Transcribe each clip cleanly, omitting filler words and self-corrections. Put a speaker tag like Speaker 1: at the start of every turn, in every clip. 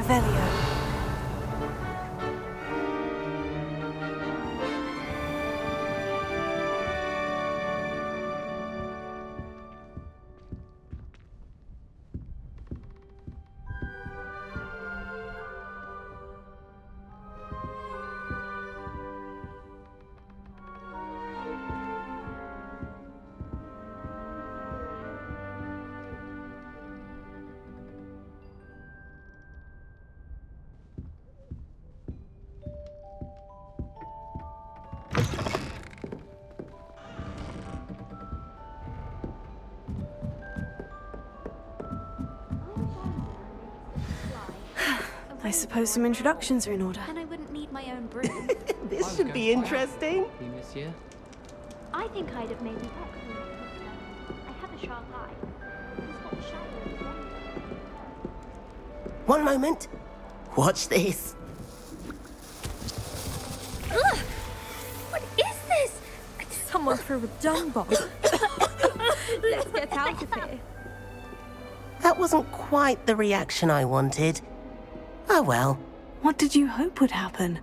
Speaker 1: Revelio. I suppose some introductions are in order.
Speaker 2: And I wouldn't need my own broom.
Speaker 3: This should be interesting.
Speaker 2: I think I'd have made me excellent. I have a sharp eye. It's got the shadow of the
Speaker 3: One moment. Watch this.
Speaker 2: Ugh! What is this?
Speaker 1: Someone threw a dung bomb.
Speaker 2: Let's get out of here.
Speaker 3: That wasn't quite the reaction I wanted. Oh well.
Speaker 1: What did you hope would happen?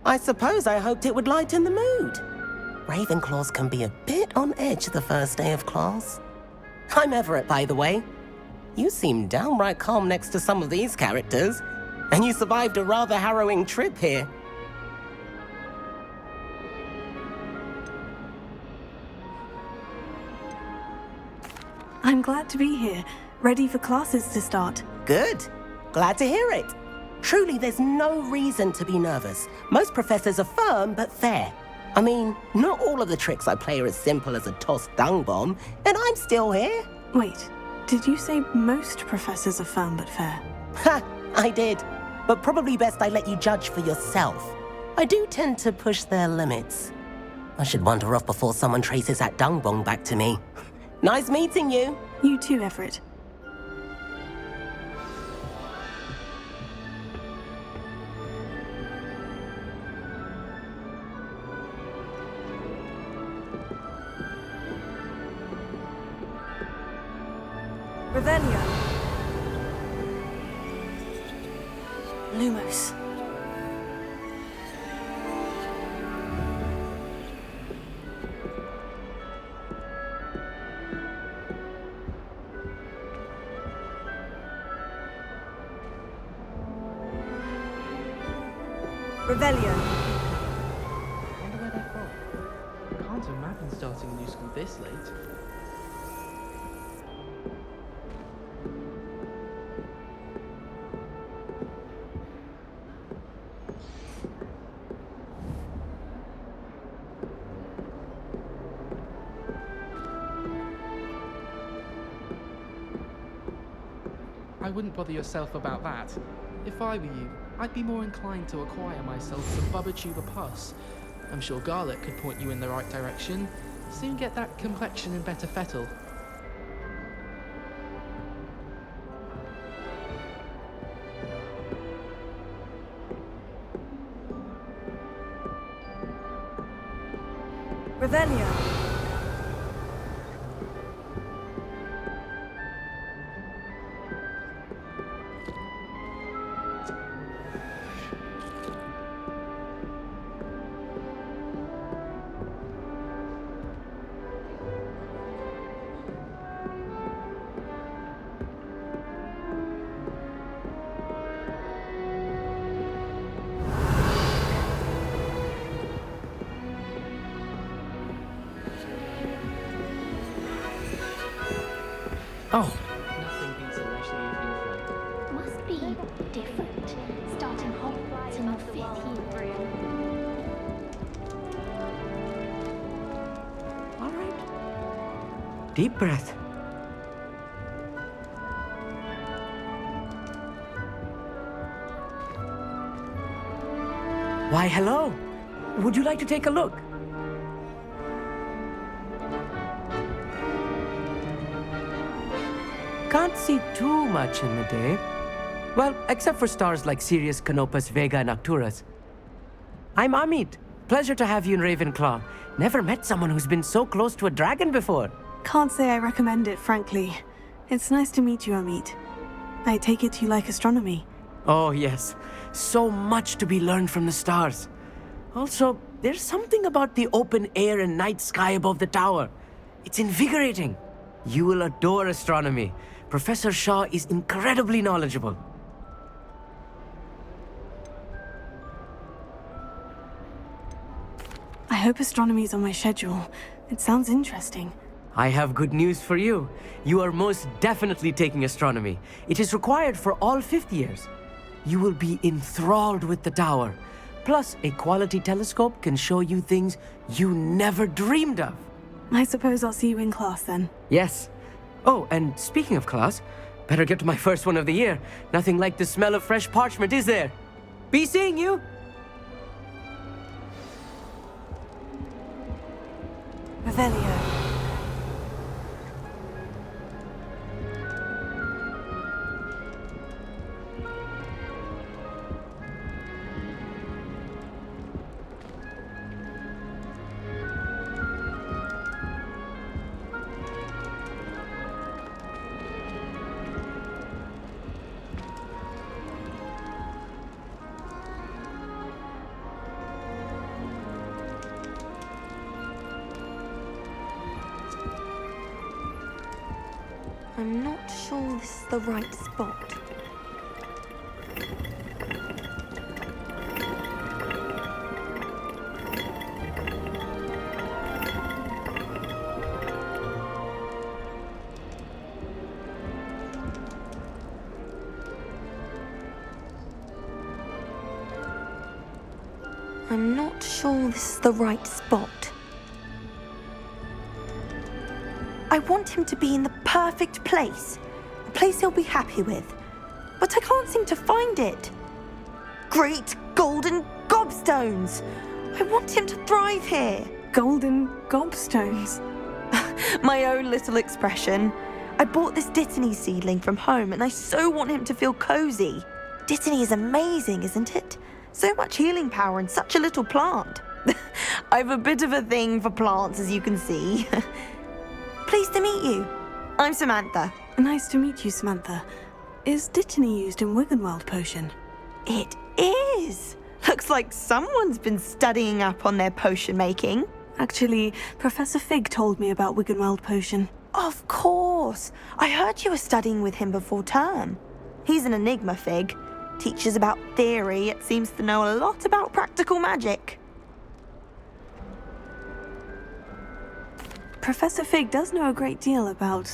Speaker 3: I suppose I hoped it would lighten the mood. Ravenclaws can be a bit on edge the first day of class. I'm Everett, by the way. You seem downright calm next to some of these characters, and you survived a rather harrowing trip here.
Speaker 1: I'm glad to be here, ready for classes to start.
Speaker 3: Good. Glad to hear it. Truly, there's no reason to be nervous. Most professors are firm but fair. I mean, not all of the tricks I play are as simple as a tossed dung bomb, and I'm still here.
Speaker 1: Wait, did you say most professors are firm but fair?
Speaker 3: Ha! I did. But probably best I let you judge for yourself. I do tend to push their limits. I should wander off before someone traces that dung bomb back to me. Nice meeting you.
Speaker 1: You too, Everett. Revelio. Lumos. Revelio.
Speaker 4: I wonder where they're from. Can't imagine starting a new school this late. I wouldn't bother yourself about that. If I were you, I'd be more inclined to acquire myself some Bubba pus. I'm sure Garlic could point you in the right direction. Soon get that complexion in better fettle.
Speaker 1: Revelio.
Speaker 3: Oh,
Speaker 4: Nothing beats a leisurely evening friend.
Speaker 2: Must be different. Starting Hogwarts in the 5th year.
Speaker 5: All right. Deep breath. Why, hello. Would you like to take a look? Can't see too much in the day. Well, except for stars like Sirius, Canopus, Vega, and Arcturus. I'm Amit. Pleasure to have you in Ravenclaw. Never met someone who's been so close to a dragon before.
Speaker 1: Can't say I recommend it, frankly. It's nice to meet you, Amit. I take it you like astronomy.
Speaker 5: Oh, yes. So much to be learned from the stars. Also, there's something about the open air and night sky above the tower. It's invigorating. You will adore astronomy. Professor Shaw is incredibly knowledgeable.
Speaker 1: I hope astronomy's on my schedule. It sounds interesting.
Speaker 5: I have good news for you. You are most definitely taking astronomy. It is required for all fifth years. You will be enthralled with the tower. Plus, a quality telescope can show you things you never dreamed of.
Speaker 1: I suppose I'll see you in class then.
Speaker 5: Yes. Oh, and speaking of class, better get to my first one of the year. Nothing like the smell of fresh parchment, is there? Be seeing you!
Speaker 1: Revelio.
Speaker 6: I'm not sure this is the right spot. I'm not sure this is the right spot. I want him to be in the perfect place. A place he'll be happy with. But I can't seem to find it. Great golden gobstones! I want him to thrive here.
Speaker 1: Golden gobstones.
Speaker 6: My own little expression. I bought this Dittany seedling from home and I so want him to feel cozy. Dittany is amazing, isn't it? So much healing power in such a little plant. I've a bit of a thing for plants, as you can see. Pleased to meet you. I'm Samantha.
Speaker 1: Nice to meet you, Samantha. Is Dittany used in Wiggenweld potion?
Speaker 6: It is. Looks like someone's been studying up on their potion making.
Speaker 1: Actually, Professor Fig told me about Wiggenweld potion.
Speaker 6: Of course. I heard you were studying with him before term. He's an enigma, Fig. Teaches about theory, yet seems to know a lot about practical magic.
Speaker 1: Professor Fig does know a great deal about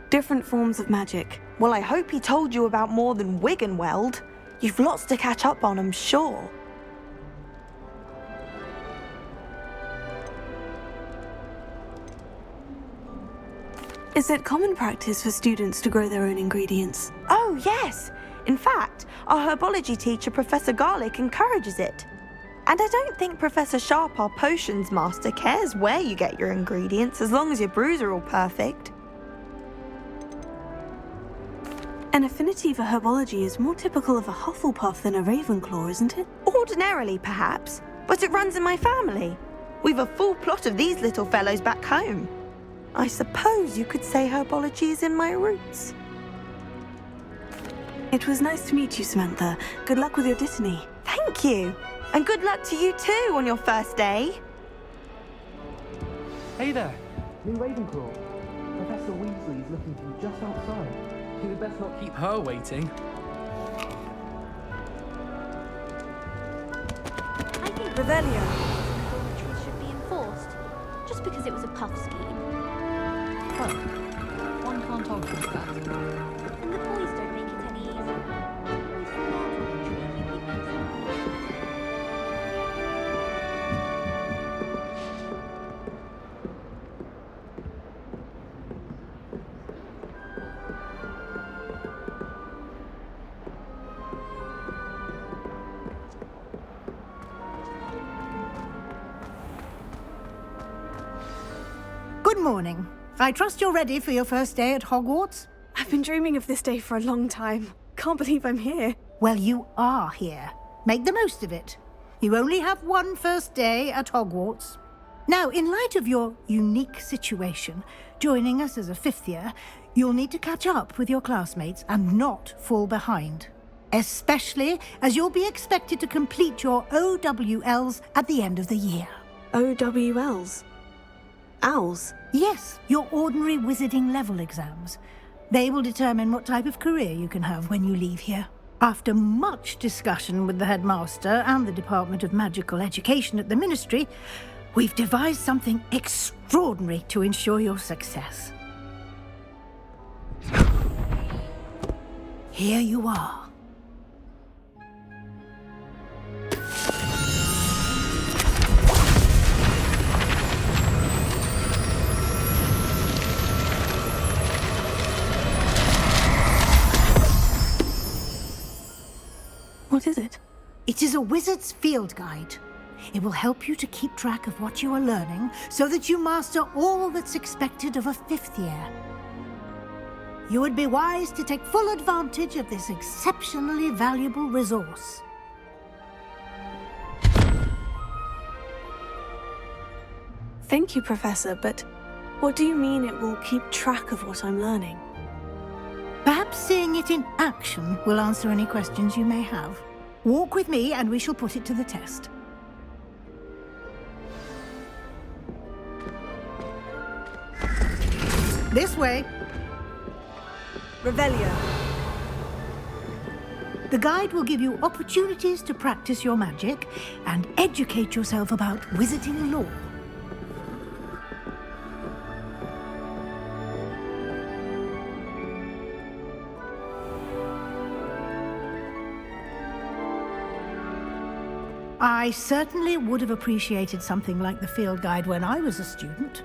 Speaker 1: different forms of magic.
Speaker 6: Well, I hope he told you about more than Wiggenweld. You've lots to catch up on, I'm sure.
Speaker 1: Is it common practice for students to grow their own ingredients?
Speaker 6: Oh, yes. In fact, our herbology teacher, Professor Garlick, encourages it. And I don't think Professor Sharp, our potions master, cares where you get your ingredients as long as your brews are all perfect.
Speaker 1: An affinity for herbology is more typical of a Hufflepuff than a Ravenclaw, isn't it?
Speaker 6: Ordinarily, perhaps, but it runs in my family. We've a full plot of these little fellows back home. I suppose you could say herbology is in my roots.
Speaker 1: It was nice to meet you, Samantha. Good luck with your Dittany.
Speaker 6: Thank you. And good luck to you too on your first day.
Speaker 4: Hey there, new Ravenclaw. Professor Weasley is looking for you just outside. You had best not keep her waiting.
Speaker 2: I think
Speaker 1: Revelio.
Speaker 2: dormitories should be enforced, just because it was a puff scheme.
Speaker 4: Well, one can't argue with that.
Speaker 2: And the boys don't make it any easier. Boys in their dormitory keep things.
Speaker 7: Good morning. I trust you're ready for your first day at Hogwarts?
Speaker 1: I've been dreaming of this day for a long time. Can't believe I'm here.
Speaker 7: Well, you are here. Make the most of it. You only have one first day at Hogwarts. Now, in light of your unique situation, joining us as a fifth year, you'll need to catch up with your classmates and not fall behind. especially as you'll be expected to complete your OWLs at the end of the year.
Speaker 1: OWLs? Owls?
Speaker 7: Yes, your ordinary wizarding level exams. They will determine what type of career you can have when you leave here. After much discussion with the headmaster and the Department of Magical Education at the Ministry, we've devised something extraordinary to ensure your success. Here you are.
Speaker 1: What is it?
Speaker 7: It is a wizard's field guide. It will help you to keep track of what you are learning so that you master all that's expected of a 5th year. You would be wise to take full advantage of this exceptionally valuable resource.
Speaker 1: Thank you, Professor, but what do you mean it will keep track of what I'm learning?
Speaker 7: Perhaps seeing it in action will answer any questions you may have. Walk with me and we shall put it to the test. This way.
Speaker 1: Revelio.
Speaker 7: The guide will give you opportunities to practice your magic and educate yourself about wizarding lore. I certainly would have appreciated something like the field guide when I was a student.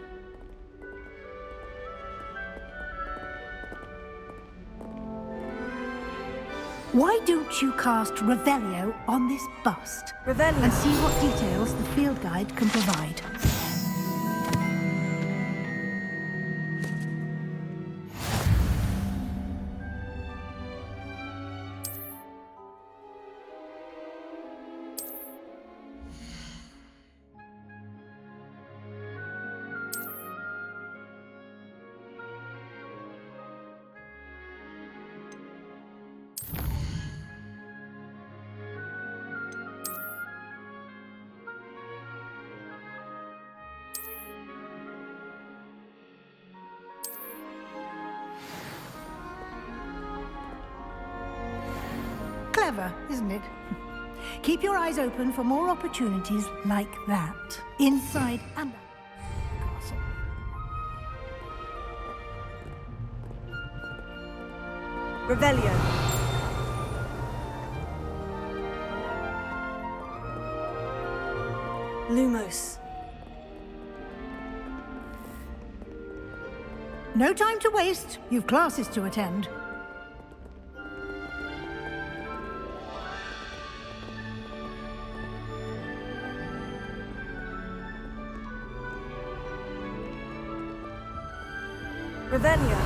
Speaker 7: Why don't you cast Revelio on this bust?
Speaker 1: Revelio.
Speaker 7: And see what details the field guide can provide. Clever, isn't it? Keep your eyes open for more opportunities like that, inside and out the castle.
Speaker 1: Revelio. Lumos.
Speaker 7: No time to waste. You've classes to attend.
Speaker 1: Revelio.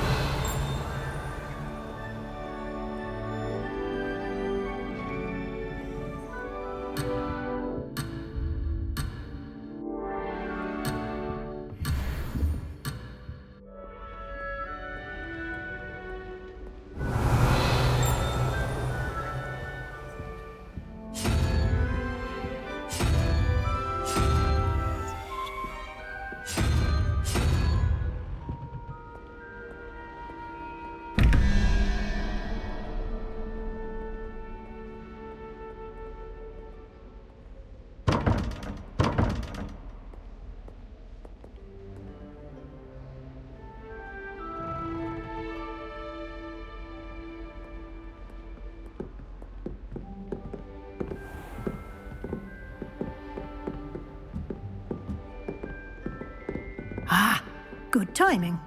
Speaker 7: Ah, good timing.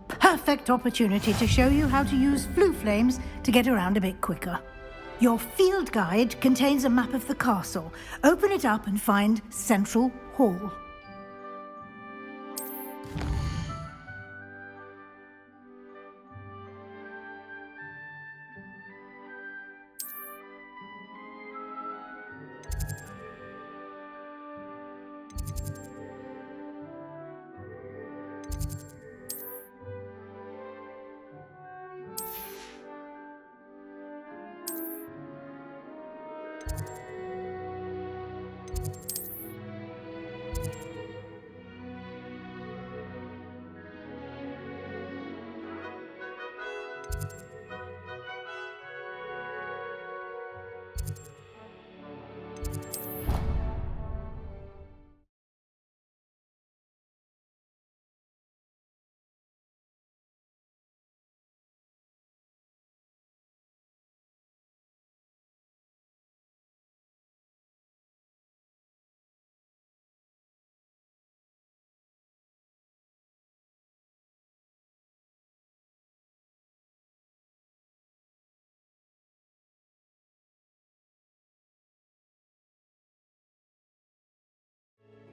Speaker 7: Perfect opportunity to show you how to use flue flames to get around a bit quicker. Your field guide contains a map of the castle. Open it up and find Central Hall.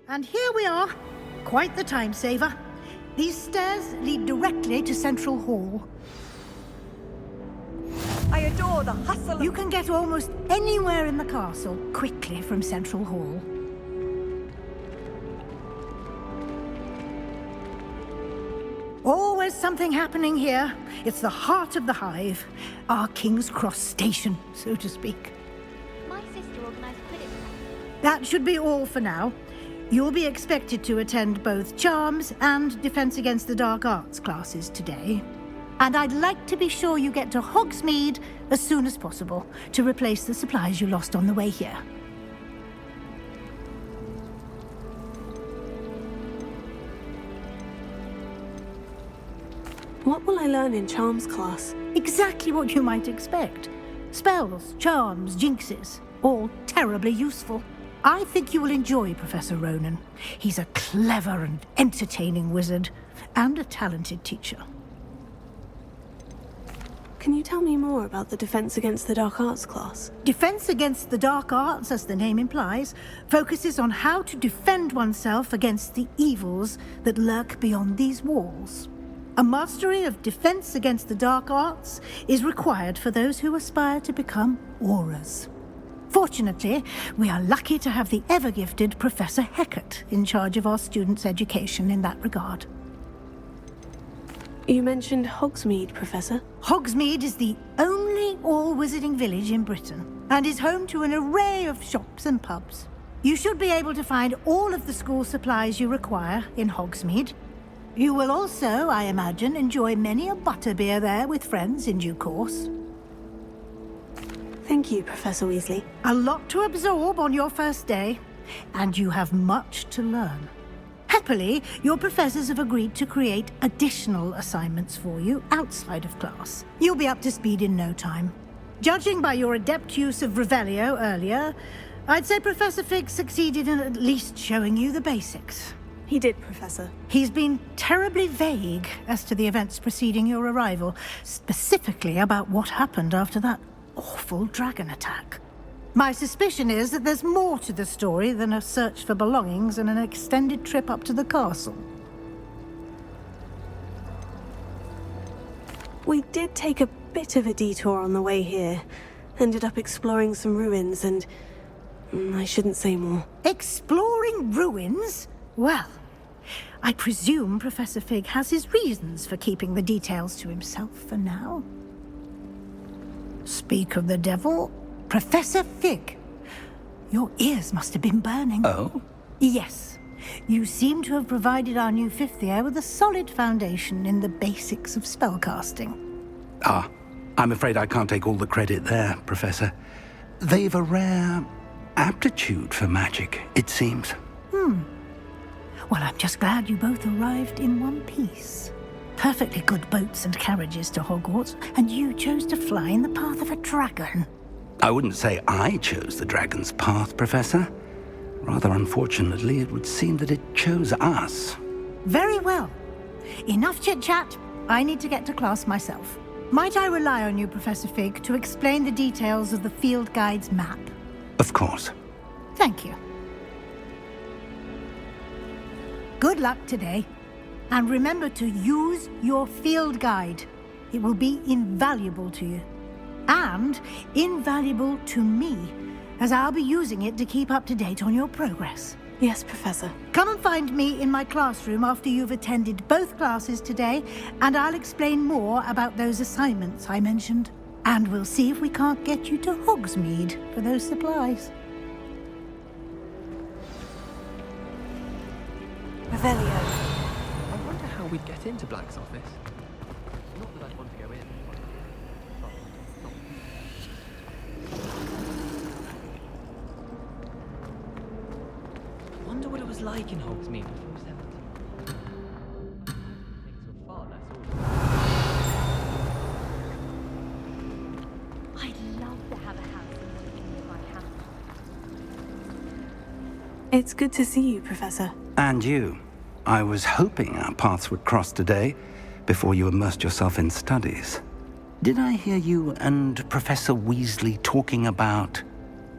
Speaker 7: And here we are. Quite the time saver. These stairs lead directly to Central Hall.
Speaker 6: I adore the hustle.
Speaker 7: You can get almost anywhere in the castle quickly from Central Hall. Always something happening here. It's the heart of the hive. Our King's Cross station, so to speak.
Speaker 2: My sister organised Quidditch.
Speaker 7: That should be all for now. You'll be expected to attend both Charms and Defense Against the Dark Arts classes today. And I'd like to be sure you get to Hogsmeade as soon as possible to replace the supplies you lost on the way here.
Speaker 1: What will I learn in Charms class?
Speaker 7: Exactly what you might expect. Spells, charms, jinxes, all terribly useful. I think you will enjoy Professor Ronan. He's a clever and entertaining wizard, and a talented teacher.
Speaker 1: Can you tell me more about the Defense Against the Dark Arts class?
Speaker 7: Defense Against the Dark Arts, as the name implies, focuses on how to defend oneself against the evils that lurk beyond these walls. A mastery of Defense Against the Dark Arts is required for those who aspire to become Aurors. Fortunately, we are lucky to have the ever-gifted Professor Hecat in charge of our students' education in that regard.
Speaker 1: You mentioned Hogsmeade, Professor.
Speaker 7: Hogsmeade is the only all-wizarding village in Britain and is home to an array of shops and pubs. You should be able to find all of the school supplies you require in Hogsmeade. You will also, I imagine, enjoy many a butterbeer there with friends in due course.
Speaker 1: Thank you, Professor Weasley.
Speaker 7: A lot to absorb on your first day, and you have much to learn. Happily, your professors have agreed to create additional assignments for you outside of class. You'll be up to speed in no time. Judging by your adept use of Revelio earlier, I'd say Professor Fig succeeded in at least showing you the basics.
Speaker 1: He did, Professor.
Speaker 7: He's been terribly vague as to the events preceding your arrival, specifically about what happened after that awful dragon attack. My suspicion is that there's more to the story than a search for belongings and an extended trip up to the castle.
Speaker 1: We did take a bit of a detour on the way here. Ended up exploring some ruins and... I shouldn't say more.
Speaker 7: Exploring ruins? Well, I presume Professor Fig has his reasons for keeping the details to himself for now. Speak of the devil, Professor Fig. Your ears must have been burning.
Speaker 8: Oh?
Speaker 7: Yes. You seem to have provided our new fifth year with a solid foundation in the basics of spellcasting.
Speaker 8: Ah, I'm afraid I can't take all the credit there, Professor. They've a rare aptitude for magic, it seems.
Speaker 7: Well, I'm just glad you both arrived in one piece. Perfectly good boats and carriages to Hogwarts, and you chose to fly in the path of a dragon.
Speaker 8: I wouldn't say I chose the dragon's path, Professor. Rather unfortunately, it would seem that it chose us.
Speaker 7: Very well. Enough chit-chat. I need to get to class myself. Might I rely on you, Professor Fig, to explain the details of the field guide's map?
Speaker 8: Of course.
Speaker 7: Thank you. Good luck today. And remember to use your field guide. It will be invaluable to you. And invaluable to me, as I'll be using it to keep up to date on your progress.
Speaker 1: Yes, Professor.
Speaker 7: Come and find me in my classroom after you've attended both classes today, and I'll explain more about those assignments I mentioned. And we'll see if we can't get you to Hogsmeade for those supplies.
Speaker 1: Revelio.
Speaker 4: I wonder how we'd get into Black's office. Not that I'd want to go in. I wonder what it was like in Hogsmeade before 17. Things were far less orderly.
Speaker 2: I'd love to have a house in my house.
Speaker 1: It's good to see you, Professor.
Speaker 8: And you. I was hoping our paths would cross today, before you immersed yourself in studies. Did I hear you and Professor Weasley talking about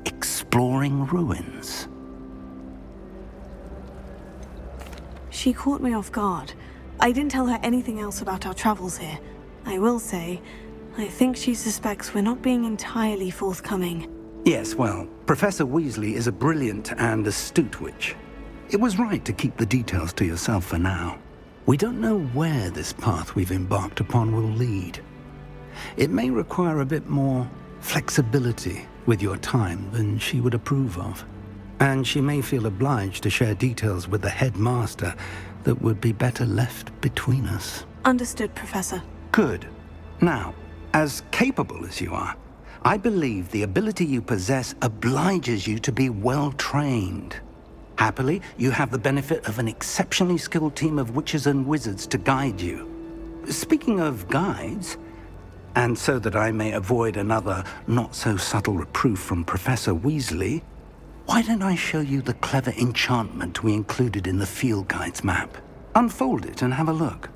Speaker 8: exploring ruins?
Speaker 1: She caught me off guard. I didn't tell her anything else about our travels here. I will say, I think she suspects we're not being entirely forthcoming.
Speaker 8: Yes, well, Professor Weasley is a brilliant and astute witch. It was right to keep the details to yourself for now. We don't know where this path we've embarked upon will lead. It may require a bit more flexibility with your time than she would approve of. And she may feel obliged to share details with the headmaster that would be better left between us.
Speaker 1: Understood, Professor.
Speaker 8: Good. Now, as capable as you are, I believe the ability you possess obliges you to be well trained. Happily, you have the benefit of an exceptionally skilled team of witches and wizards to guide you. Speaking of guides, and so that I may avoid another not-so-subtle reproof from Professor Weasley, why don't I show you the clever enchantment we included in the field guide's map? Unfold it and have a look.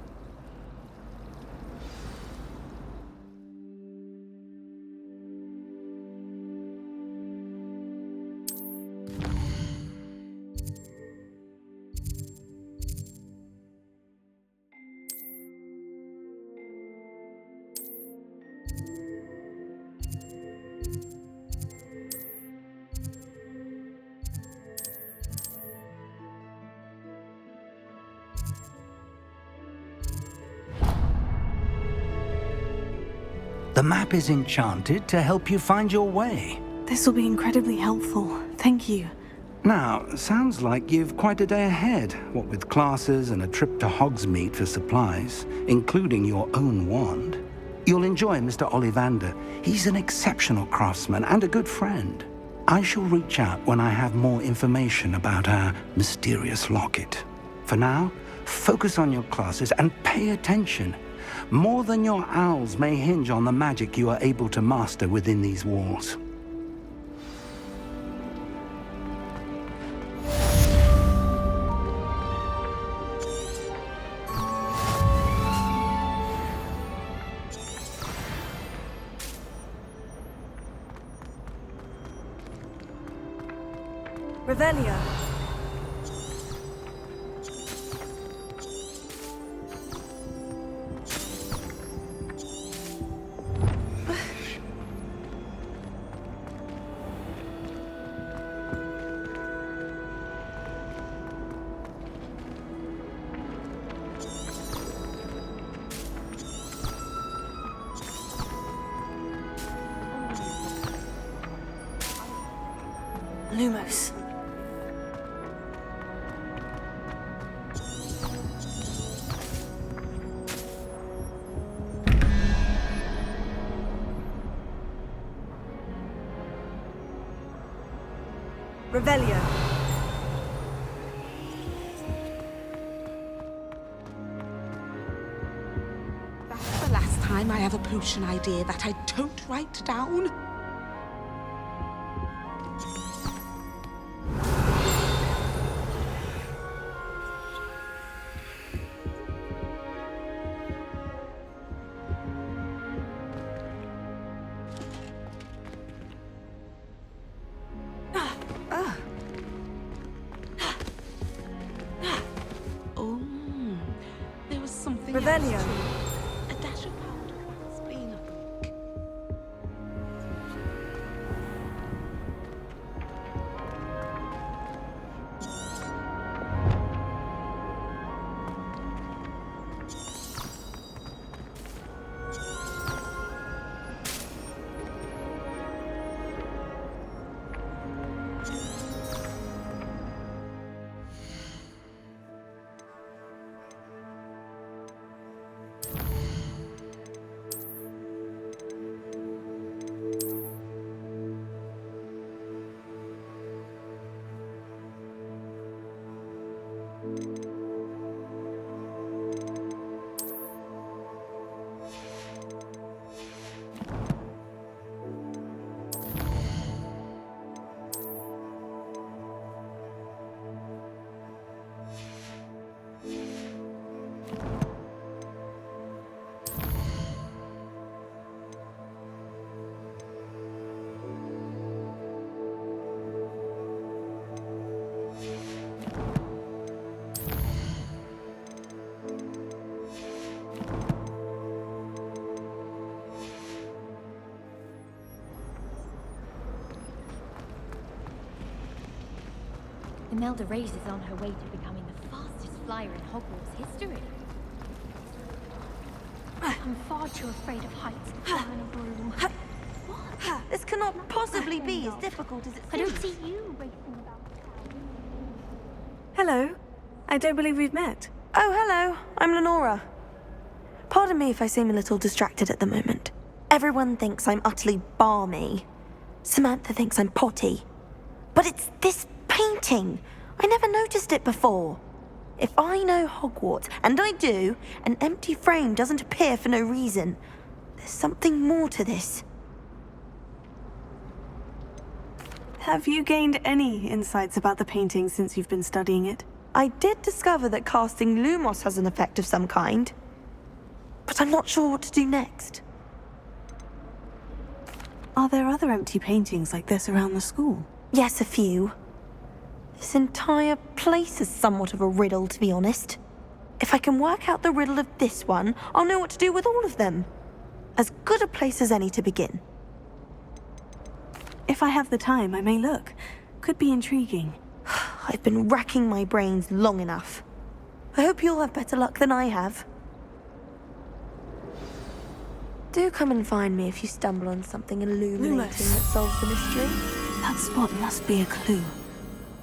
Speaker 8: The map is enchanted to help you find your way.
Speaker 1: This will be incredibly helpful. Thank you.
Speaker 8: Now, sounds like you've quite a day ahead, what with classes and a trip to Hogsmeade for supplies, including your own wand. You'll enjoy Mr. Ollivander. He's an exceptional craftsman and a good friend. I shall reach out when I have more information about our mysterious locket. For now, focus on your classes and pay attention. More than your owls may hinge on the magic you are able to master within these walls.
Speaker 1: Revelio. Lumos. Revelio.
Speaker 9: That's the last time I have a potion idea that I don't write down. Oh, there was something
Speaker 1: Revelio.
Speaker 9: else too. A dash of powder has been a week.
Speaker 2: Imelda Reyes is on her way to becoming the fastest flyer in Hogwarts history. I'm far too afraid of heights to fly on a broom.
Speaker 6: This cannot possibly be as difficult as it
Speaker 2: I
Speaker 6: seems.
Speaker 2: don't see you racing about.
Speaker 1: Hello. I don't believe we've met.
Speaker 6: Oh, hello. I'm Lenora. Pardon me if I seem a little distracted at the moment. Everyone thinks I'm utterly balmy. Samantha thinks I'm potty. But it's this painting. I never noticed it before. If I know Hogwarts, and I do, an empty frame doesn't appear for no reason. There's something more to this.
Speaker 1: Have you gained any insights about the painting since you've been studying it?
Speaker 6: I did discover that casting Lumos has an effect of some kind. But I'm not sure what to do next.
Speaker 1: Are there other empty paintings like this around the school?
Speaker 6: Yes, a few. This entire place is somewhat of a riddle, to be honest. If I can work out the riddle of this one, I'll know what to do with all of them. As good a place as any to begin.
Speaker 1: If I have the time, I may look. Could be intriguing.
Speaker 6: I've been racking my brains long enough. I hope you'll have better luck than I have. Do come and find me if you stumble on something illuminating
Speaker 1: Lumos.
Speaker 6: that solves the mystery.
Speaker 1: That spot must be a clue.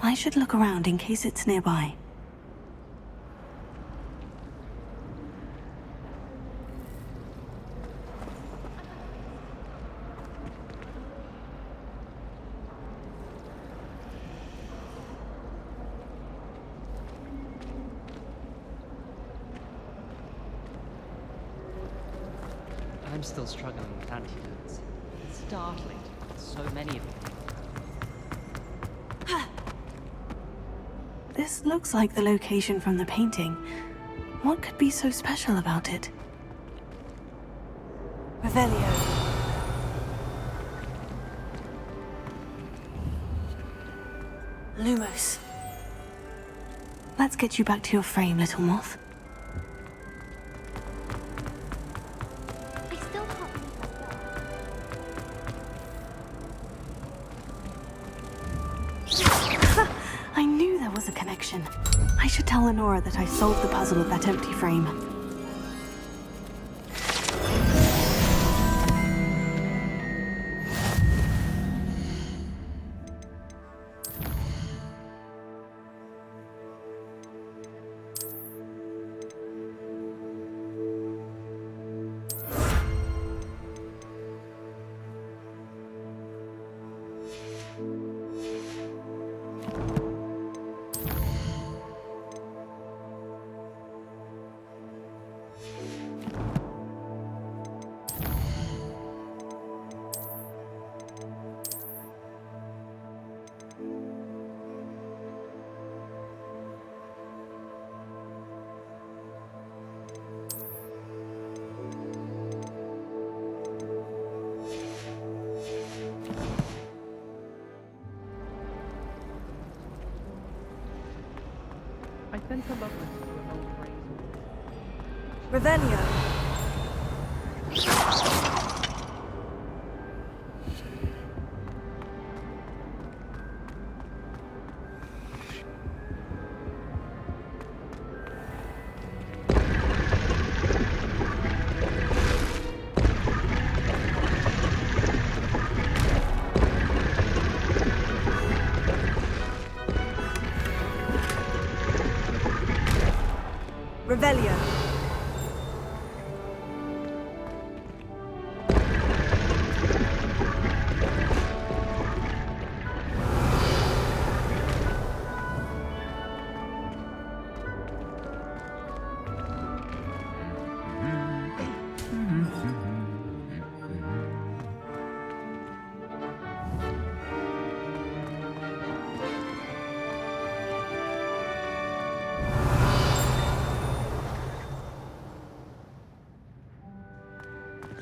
Speaker 1: I should look around in case it's nearby.
Speaker 10: I'm still struggling with antidotes. It's startling to find so many of them.
Speaker 1: This looks like the location from the painting. What could be so special about it? Revelio. Lumos. Let's get you back to your frame, little moth.
Speaker 2: I still can't believe myself.
Speaker 1: I knew there was a connection. I should tell Lenora that I solved the puzzle of that empty frame.
Speaker 4: I sent a love letter to an old friend.
Speaker 1: Revelio. Revelio.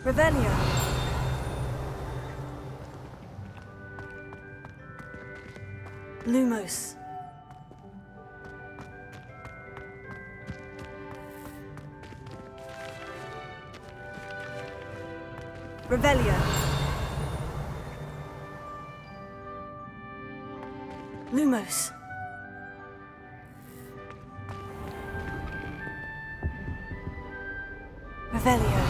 Speaker 1: Revelio. Lumos. Revelio. Lumos. Revelio.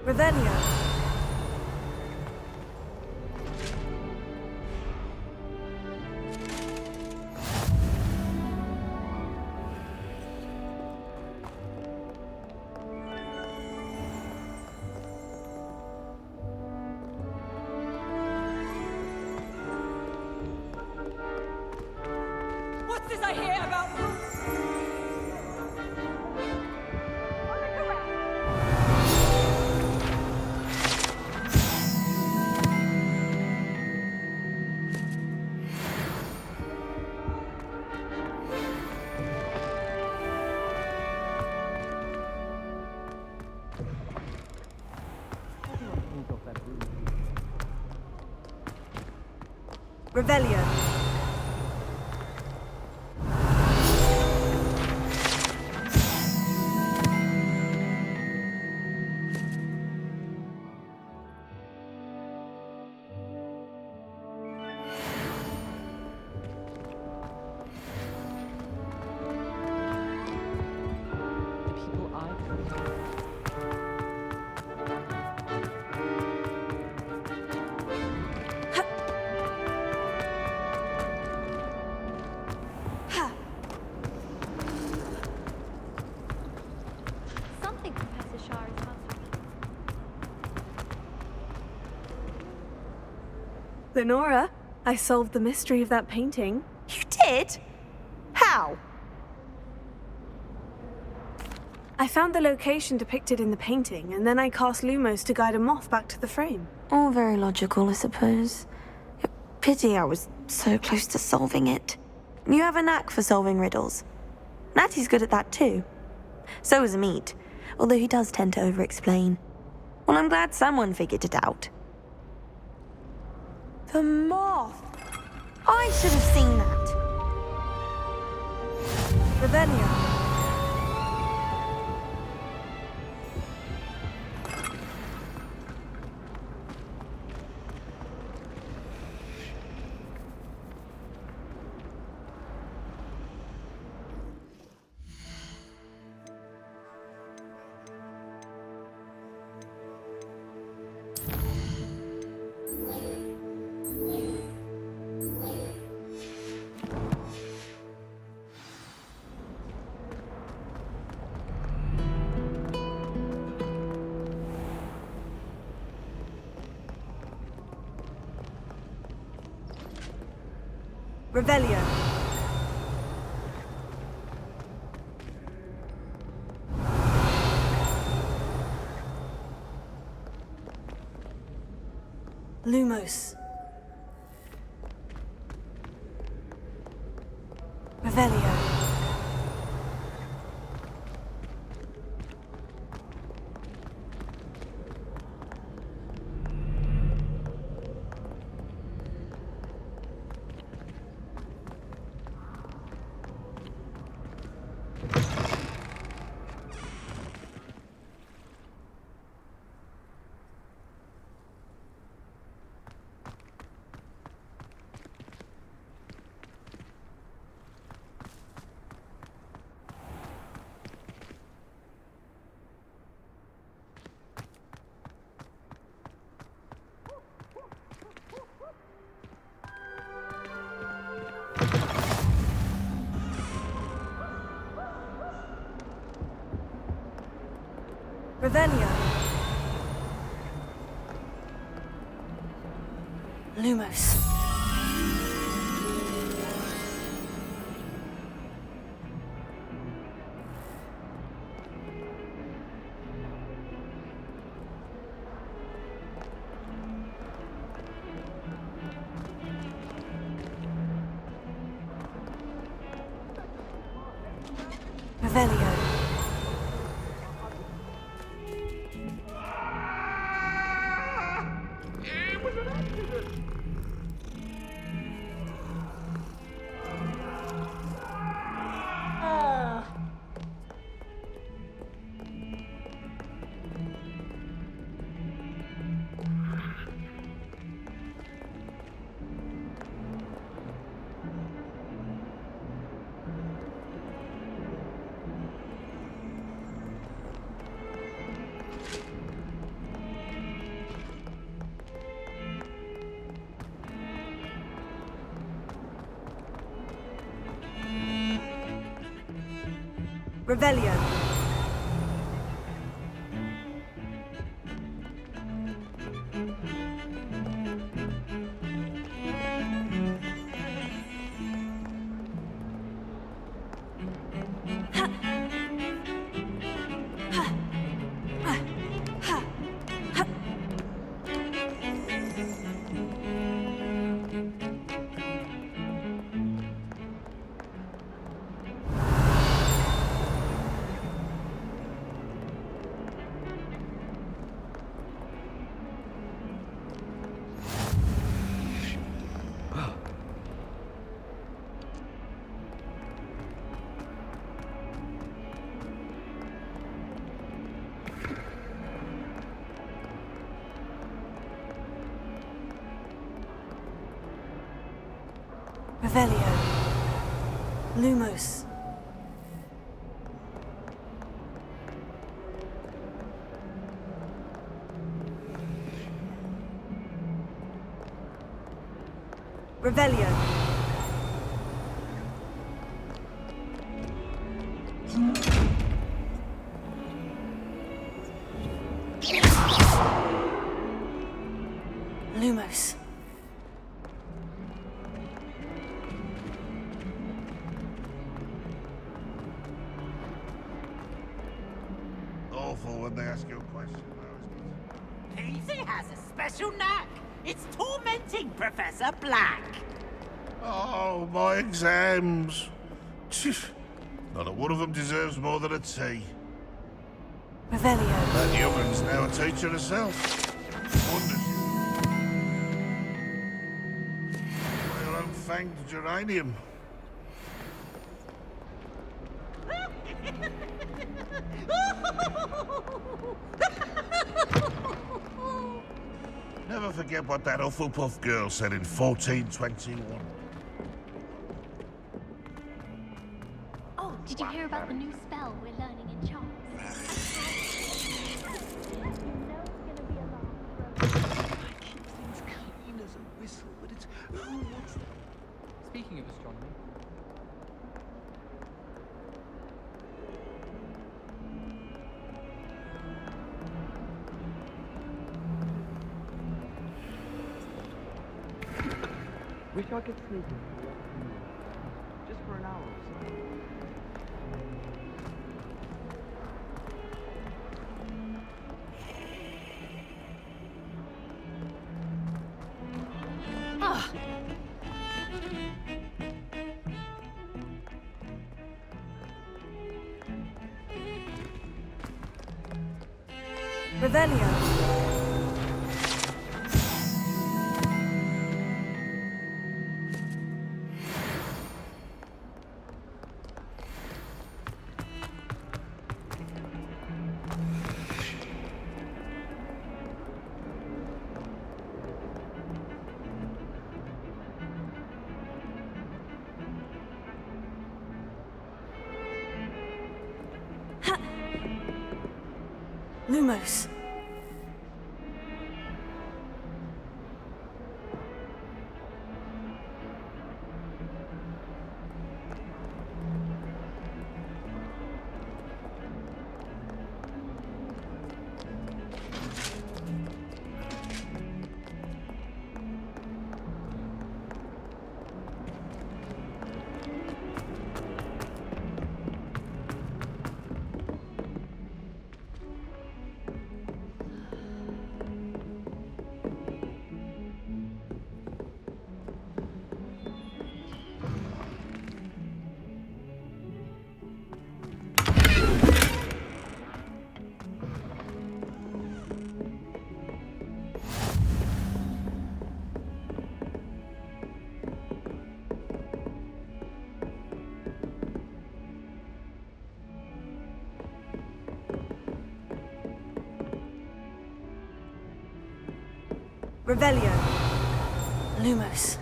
Speaker 1: Revelio.
Speaker 11: What's this I hear about...
Speaker 1: Revelio.
Speaker 10: The people
Speaker 2: Something Professor Shah is helping me.
Speaker 1: Lenora, I solved the mystery of that painting.
Speaker 6: You did? How?
Speaker 1: I found the location depicted in the painting, and then I cast Lumos to guide a moth back to the frame.
Speaker 6: All very logical, I suppose. Pity I was so close to solving it. You have a knack for solving riddles. Natty's good at that too. So is Amit, although he does tend to over-explain. Well, I'm glad someone figured it out. The moth! I should have seen that.
Speaker 1: Revelio. Revelio. Lumos. Revelio. Revelio. Lumos. Revelio. Revelio. Revelio. Lumos. Revelio. Lumos.
Speaker 11: Awful when they ask you a question, though, isn't it?
Speaker 12: Paisley has a special knack. It's tormenting Professor Black.
Speaker 11: Oh, my exams. Phew. Not a one of them deserves more than a T.
Speaker 1: Revelio.
Speaker 11: That young'un's now a teacher herself. Wonders. Well, unfanged geranium. Never forget what that Hufflepuff girl said in 1421.
Speaker 2: Oh, did you hear about the new spell we're learning in charms?
Speaker 8: Clean as a whistle, but it's...
Speaker 4: Speaking of astronomy,
Speaker 13: Wish I could sneak in just for an hour or so.
Speaker 1: Revelio. Lumos. Revelio. Lumos.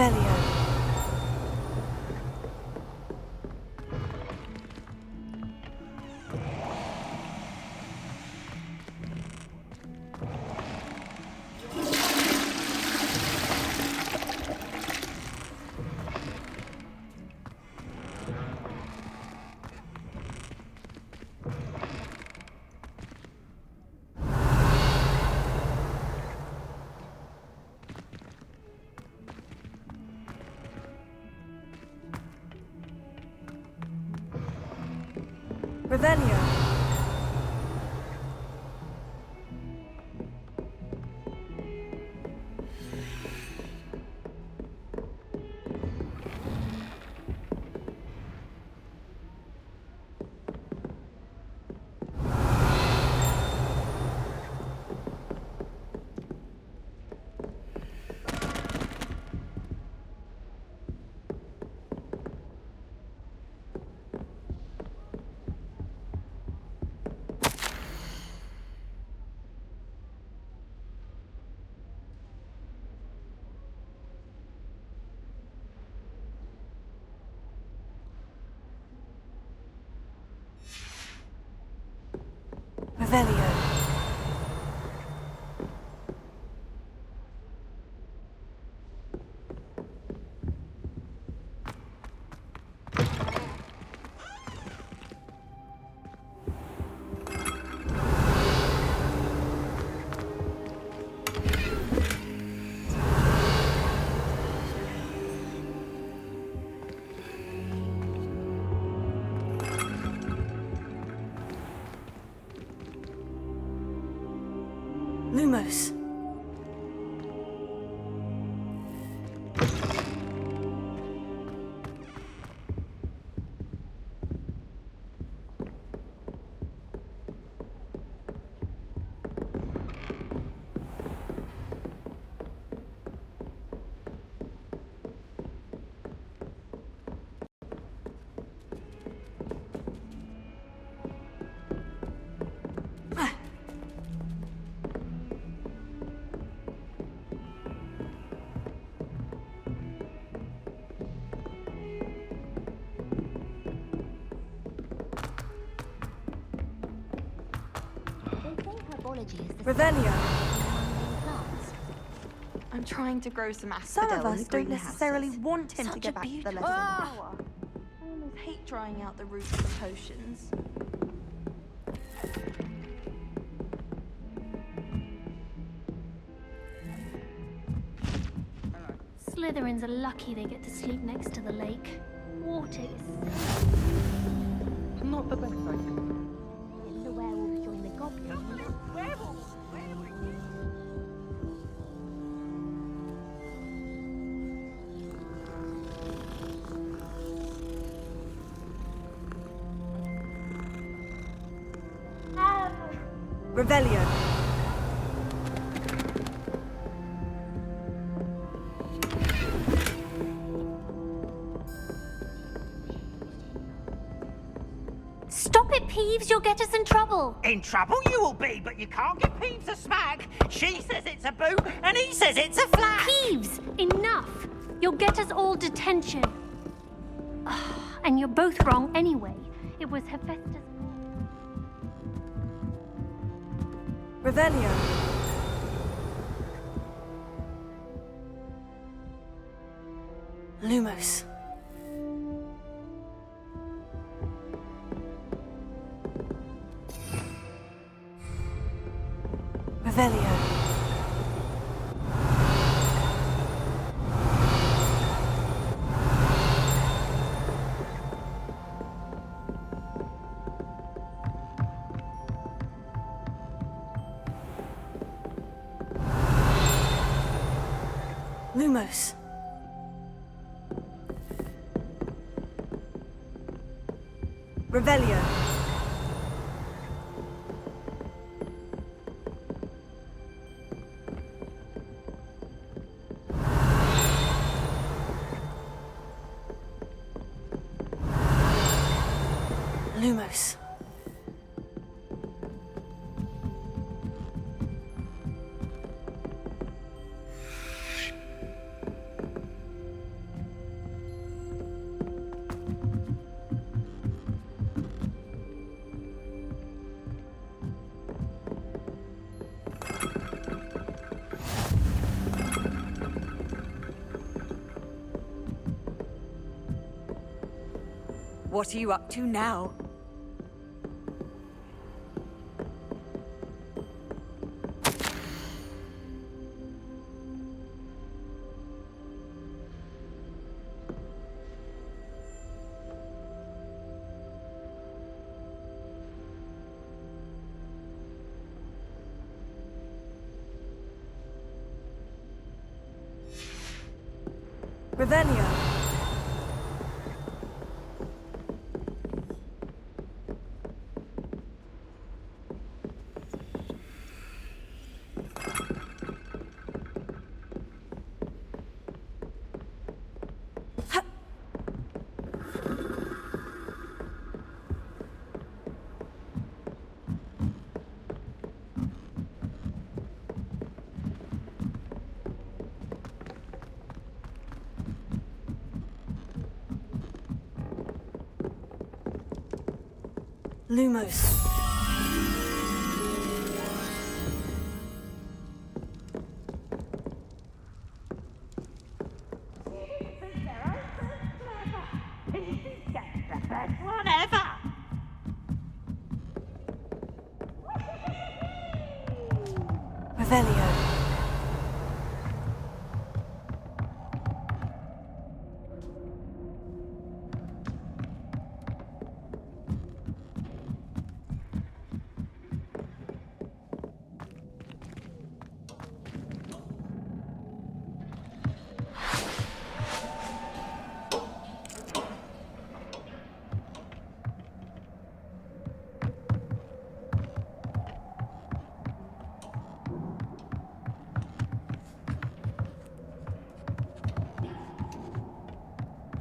Speaker 1: Revelio. Revelio. Revelio. Lumos. Revelio.
Speaker 6: I'm trying to grow some asphodel. Some of us don't necessarily want him to get back to the lesson power. I almost hate drying out the roots of potions.
Speaker 2: Slytherins are lucky they get to sleep next to the lake. Water is
Speaker 13: Not the best idea.
Speaker 2: if the werewolves join the goblins.
Speaker 12: Werewolves!
Speaker 1: Revelio.
Speaker 2: Stop it, Peeves! You'll get us in trouble!
Speaker 12: In trouble you will be, but you can't give Peeves a smack. She says it's a boo, and he says it's a flat.
Speaker 2: Peeves! Enough! You'll get us all detention. And you're both wrong anyway. It was Hephaestus.
Speaker 1: Revelio. Lumos. Revelio. Lumos. Revelio. Lumos.
Speaker 14: What are you up to now?
Speaker 1: Revelio. Lumos.
Speaker 12: Whatever.
Speaker 1: Revelio.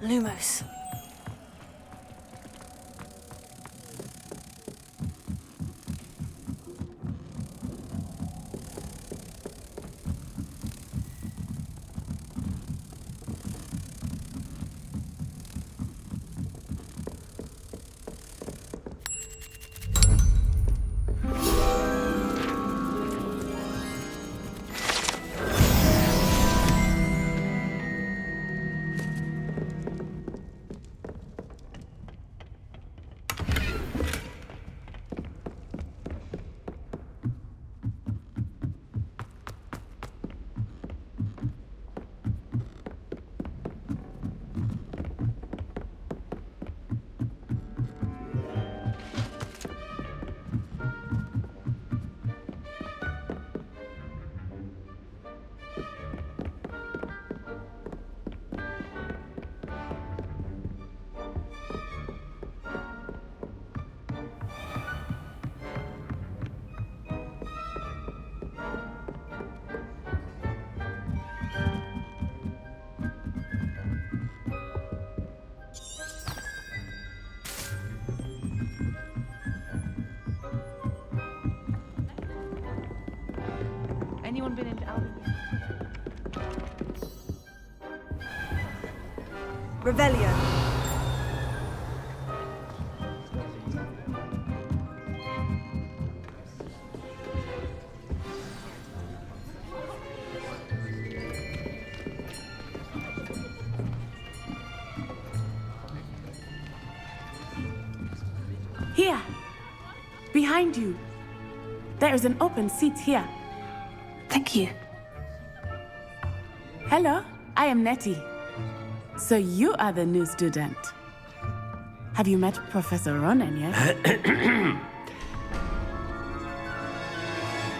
Speaker 1: Lumos.
Speaker 10: Anyone been into Albion?
Speaker 1: Revelio.
Speaker 14: behind you. There is an open seat here.
Speaker 1: Thank you.
Speaker 14: Hello, I am Nettie. So you are the new student. Have you met Professor Ronan yet?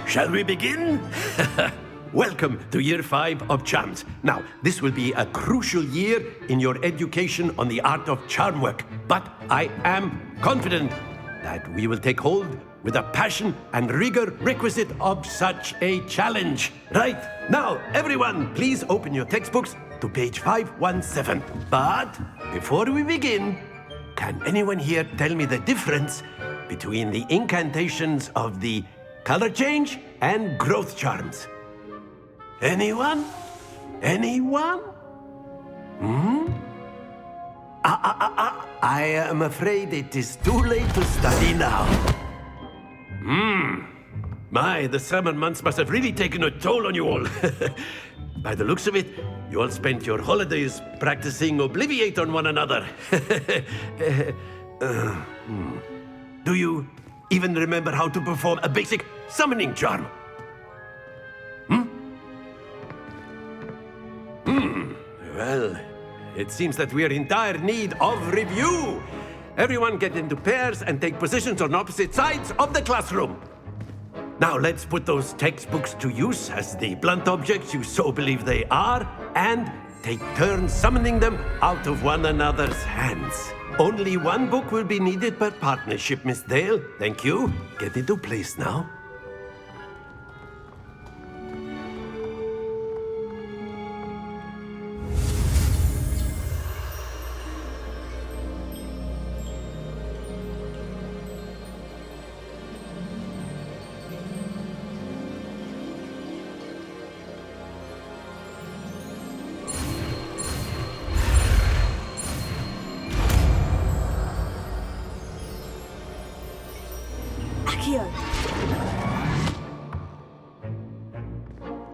Speaker 15: Shall we begin? Welcome to Year 5 of Charms. Now, this will be a crucial year in your education on the art of charm work. But I am confident that we will take hold with the passion and rigor requisite of such a challenge. Right, now, everyone, please open your textbooks to page 517. But before we begin, can anyone here tell me the difference between the incantations of the color change and growth charms? Anyone? Anyone? I am afraid it is too late to study now. My, the summer months must have really taken a toll on you all. By the looks of it, you all spent your holidays practicing Obliviate on one another. Do you even remember how to perform a basic summoning charm? Well, it seems that we are in dire need of review. Everyone get into pairs and take positions on opposite sides of the classroom. Now let's put those textbooks to use as the blunt objects you so believe they are, and take turns summoning them out of one another's hands. Only one book will be needed per partnership, Miss Dale. Thank you. Get into place now.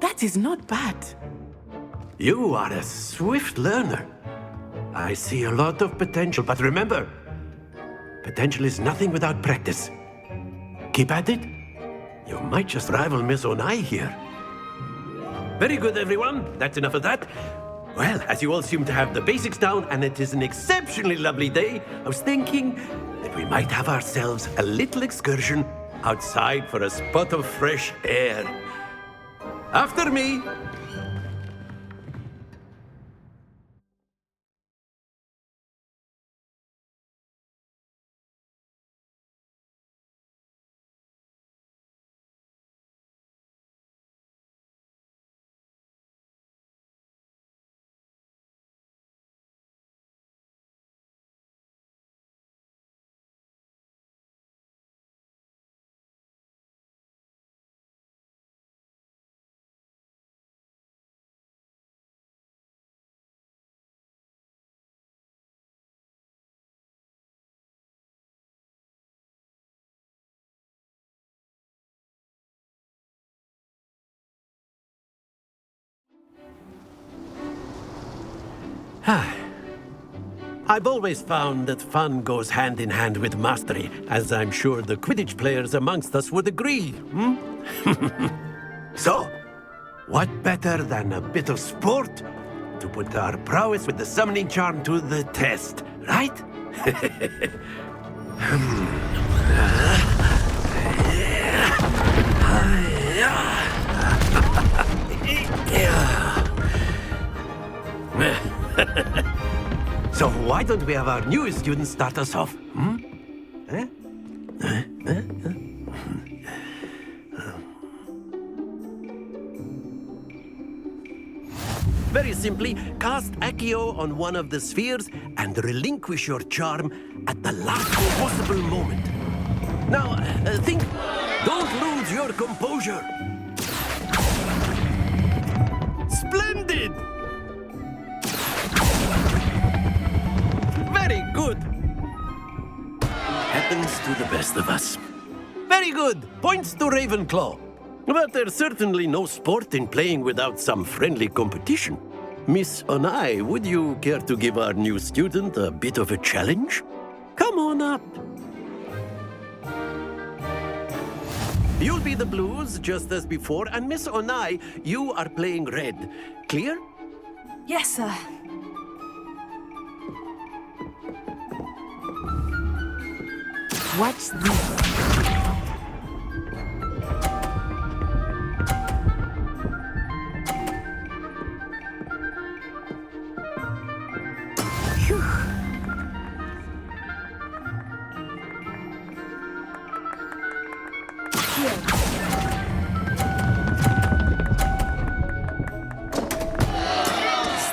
Speaker 14: That is not bad.
Speaker 15: You are a swift learner. I see a lot of potential, but remember, potential is nothing without practice. Keep at it. You might just rival Miss Onai here. Very good, everyone. That's enough of that. Well, as you all seem to have the basics down, and it is an exceptionally lovely day, I was thinking that we might have ourselves a little excursion outside for a spot of fresh air. After me. I've always found that fun goes hand in hand with mastery, as I'm sure the Quidditch players amongst us would agree. So, what better than a bit of sport to put our prowess with the summoning charm to the test, right? So why don't we have our newest student start us off? Very simply, cast Accio on one of the spheres and relinquish your charm at the last possible moment. Now, think. Don't lose your composure. Splendid! Very good. Happens to the best of us. Very good. Points to Ravenclaw. But there's certainly no sport in playing without some friendly competition. Miss Onai, would you care to give our new student a bit of a challenge? Come on up. You'll be the blues, just as before, and Miss Onai, you are playing red. Clear?
Speaker 1: Yes, sir.
Speaker 14: Watch this.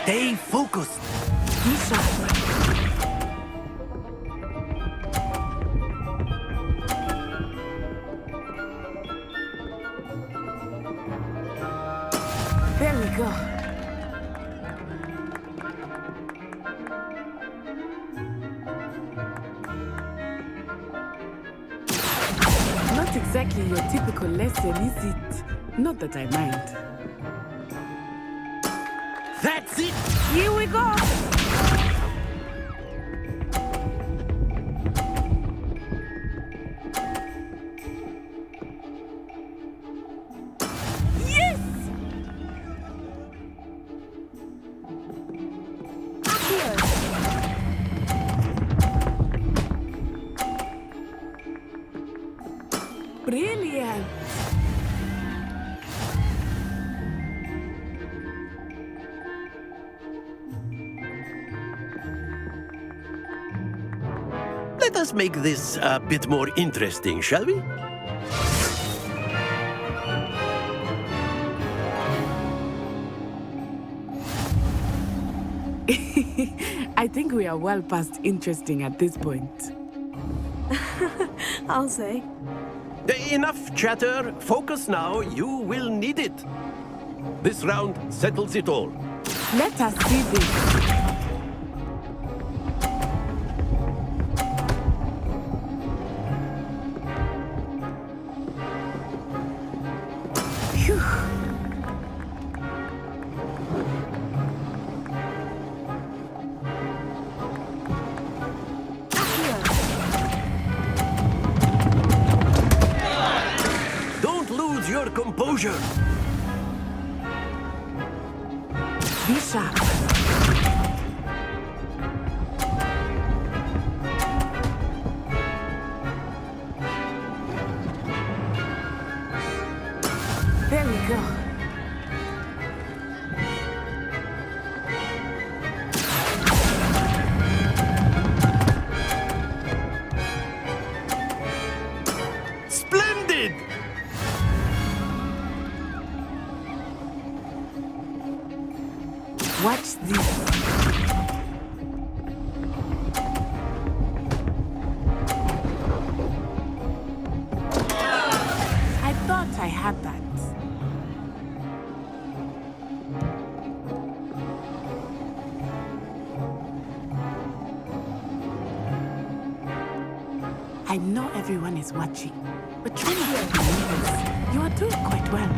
Speaker 15: Stay focused.
Speaker 14: Be sharp. There we go. Not exactly your typical lesson, is it? Not that I mind.
Speaker 15: That's it!
Speaker 14: Here we go! Yes! Brilliant!
Speaker 15: Let us make this a bit more interesting, shall we?
Speaker 14: I think we are well past interesting at this point.
Speaker 1: I'll say.
Speaker 15: Enough chatter. Focus now. You will need it. This round settles it all.
Speaker 14: Let us see this.
Speaker 15: Don't lose your composure.
Speaker 14: Be sharp. There we go.
Speaker 15: Splendid!
Speaker 14: Watch this. I thought I had that. I know everyone is watching, but try not to be nervous. You are doing quite well.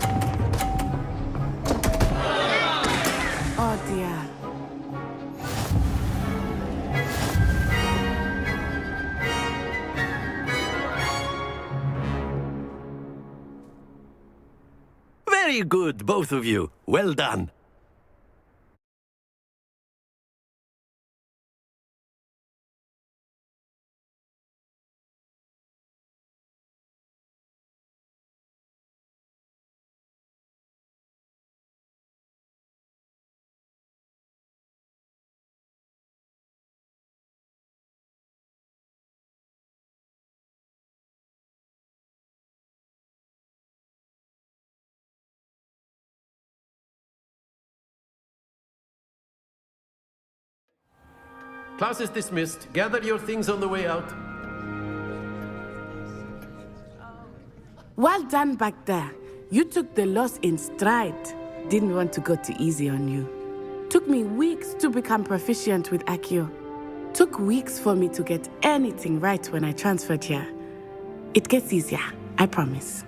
Speaker 14: Oh dear.
Speaker 15: Very good, both of you. Well done. Class is dismissed. Gather your things on the way out.
Speaker 14: Well done back there. You took the loss in stride. Didn't want to go too easy on you. Took me weeks to become proficient with Accio. Took weeks for me to get anything right when I transferred here. It gets easier, I promise.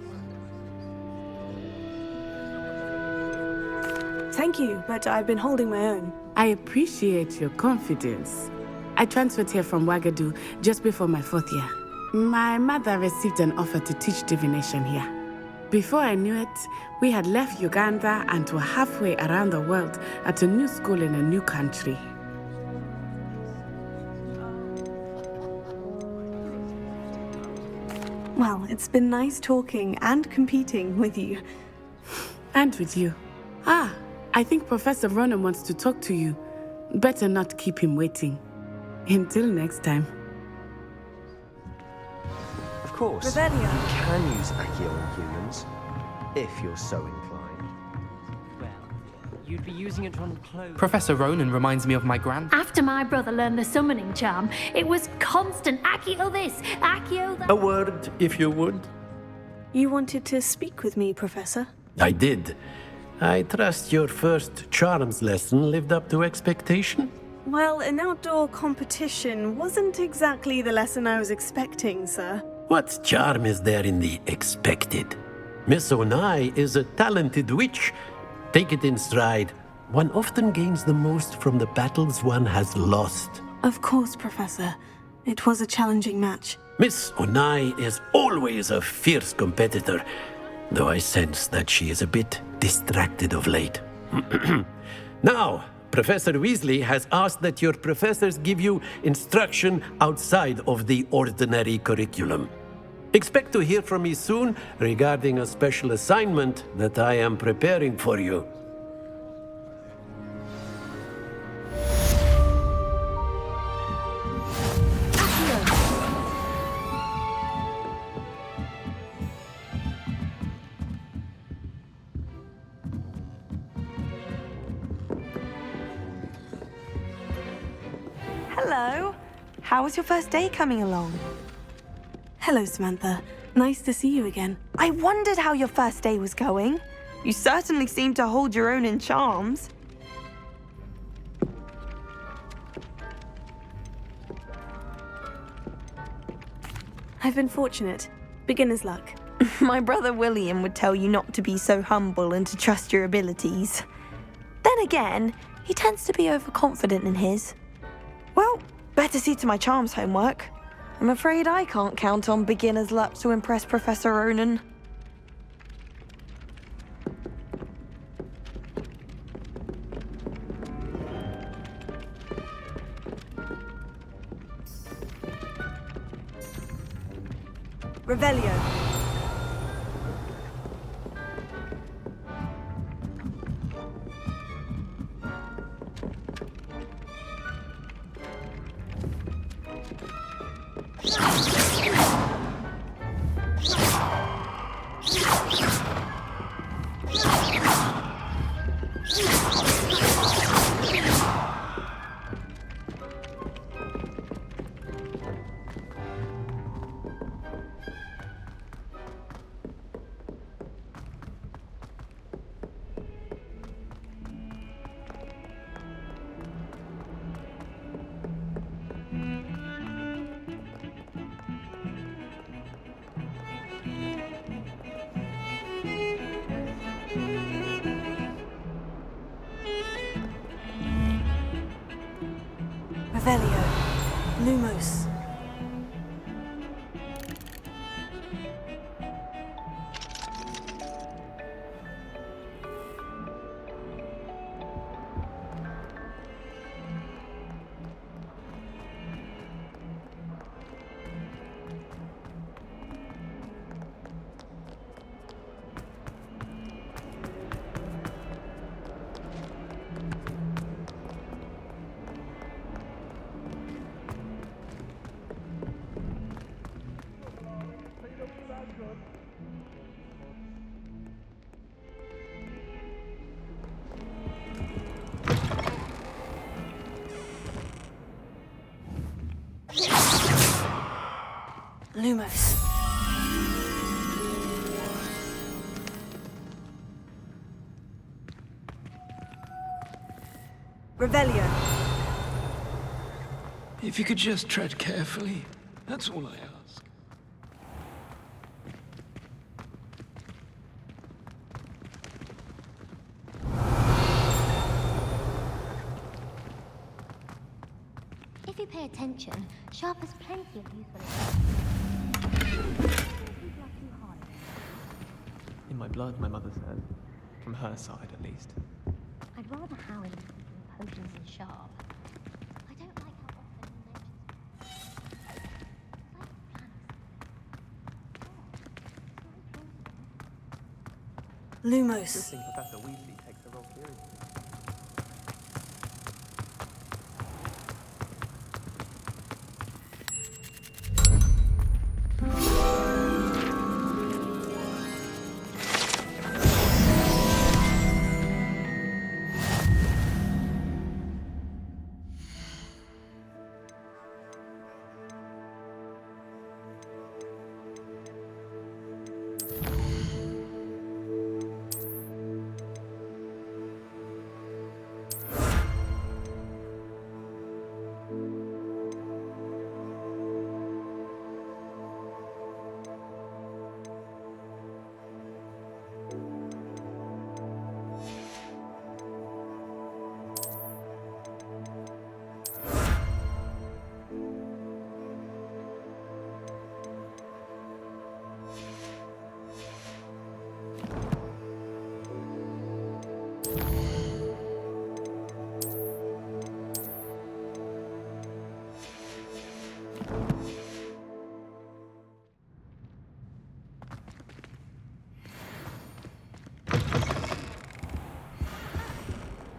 Speaker 1: Thank you, but I've been holding my own.
Speaker 14: I appreciate your confidence. I transferred here from Ouagadougou just before my 4th year. My mother received an offer to teach divination here. Before I knew it, we had left Uganda and were halfway around the world at a new school in a new country.
Speaker 1: Well, it's been nice talking and competing with you.
Speaker 14: And with you. Ah, I think Professor Ronan wants to talk to you. Better not keep him waiting. Until next time.
Speaker 16: Of course,
Speaker 1: Revelio.
Speaker 16: you can use Accio on humans, if you're so inclined.
Speaker 10: Well, you'd be using it on clothes.
Speaker 4: Professor Ronan reminds me of my grand.
Speaker 2: After my brother learned the summoning charm, it was constant Accio this, Accio that.
Speaker 15: A word, if you would.
Speaker 1: You wanted to speak with me, Professor?
Speaker 15: I did. I trust your first charms lesson lived up to expectation?
Speaker 1: Well, an outdoor competition wasn't exactly the lesson I was expecting, sir.
Speaker 15: What charm is there in the expected? Miss Onai is a talented witch. Take it in stride. One often gains the most from the battles one has lost.
Speaker 1: Of course, Professor. It was a challenging match.
Speaker 15: Miss Onai is always a fierce competitor, though I sense that she is a bit distracted of late. Now, Professor Weasley has asked that your professors give you instruction outside of the ordinary curriculum. Expect to hear from me soon regarding a special assignment that I am preparing for you.
Speaker 6: Hello. How was your first day coming along?
Speaker 1: Hello, Samantha. Nice to see you again.
Speaker 6: I wondered how your first day was going. You certainly seem to hold your own in charms.
Speaker 1: I've been fortunate. Beginner's luck.
Speaker 6: My brother William would tell you not to be so humble and to trust your abilities. Then again, he tends to be overconfident in his. Well, better see to my charms homework. I'm afraid I can't count on beginner's luck to impress Professor Ronan.
Speaker 1: Revelio. Revelio. Lumos. Lumos. Revelio.
Speaker 17: If you could just tread carefully, that's all I ask.
Speaker 18: If you pay attention, Sharp has plenty of useful
Speaker 13: in my blood, my mother said. From her side, at least.
Speaker 18: I'd rather Howard than potions and sharp. I don't like how often he mentions
Speaker 1: Lumos.
Speaker 13: Good thing Professor Weasley takes her role seriously.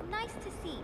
Speaker 18: Nice to see you.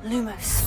Speaker 1: Lumos.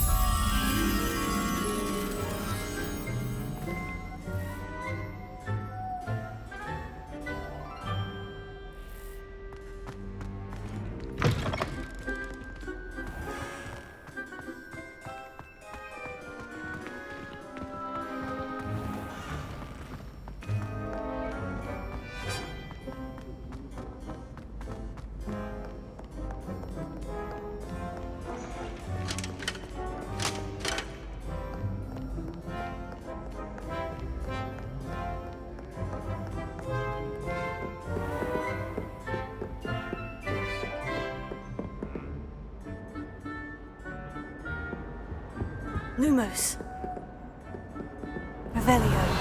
Speaker 1: Lumos. Revelio.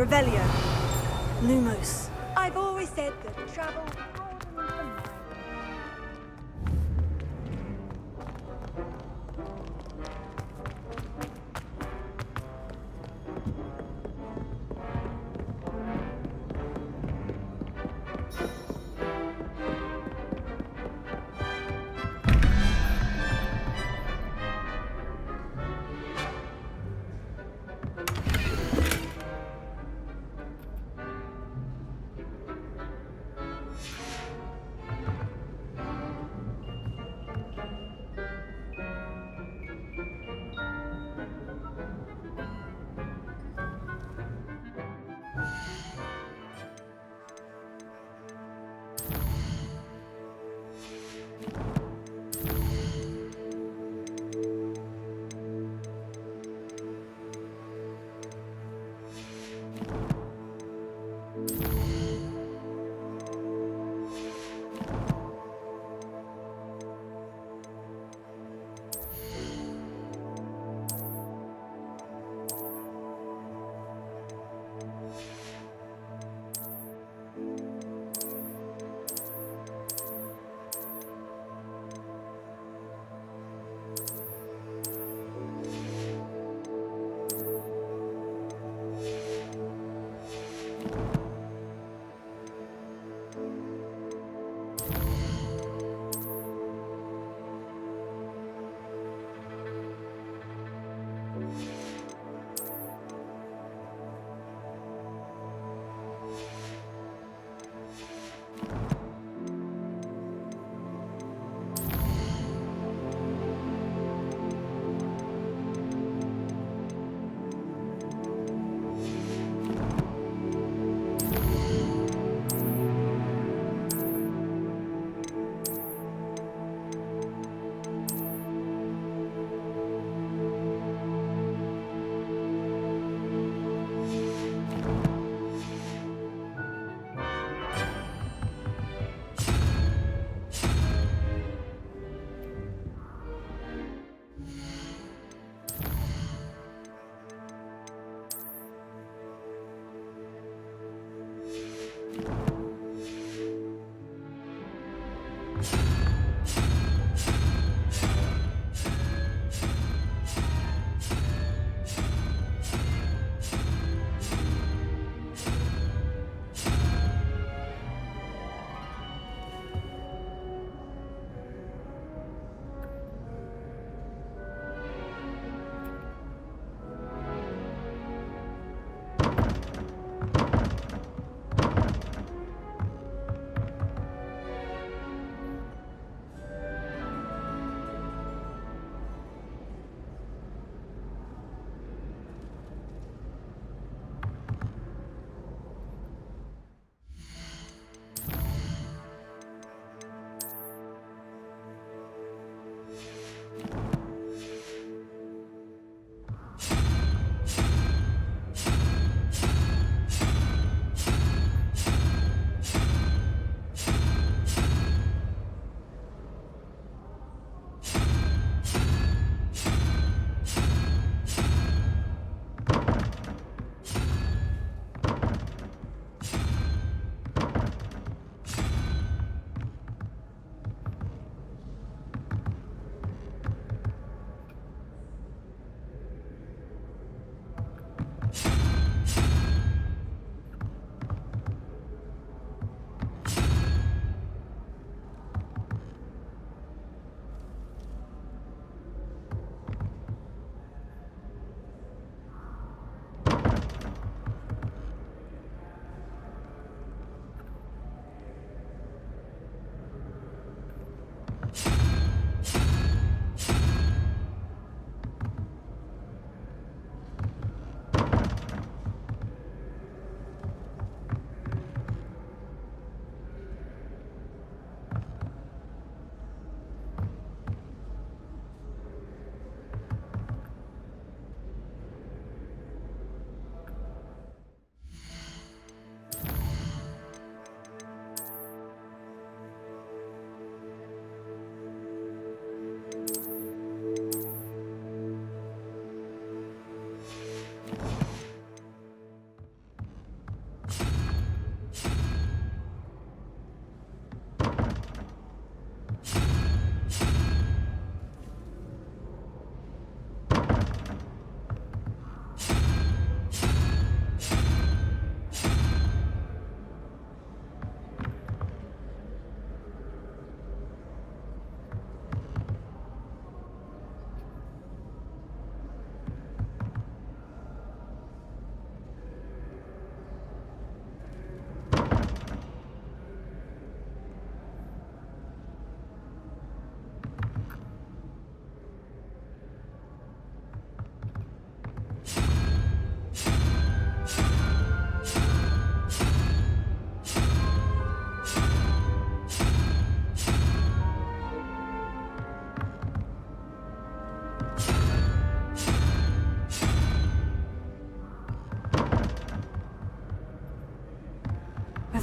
Speaker 1: Revelio. Lumos.
Speaker 19: I've always said that travel broadens the mind.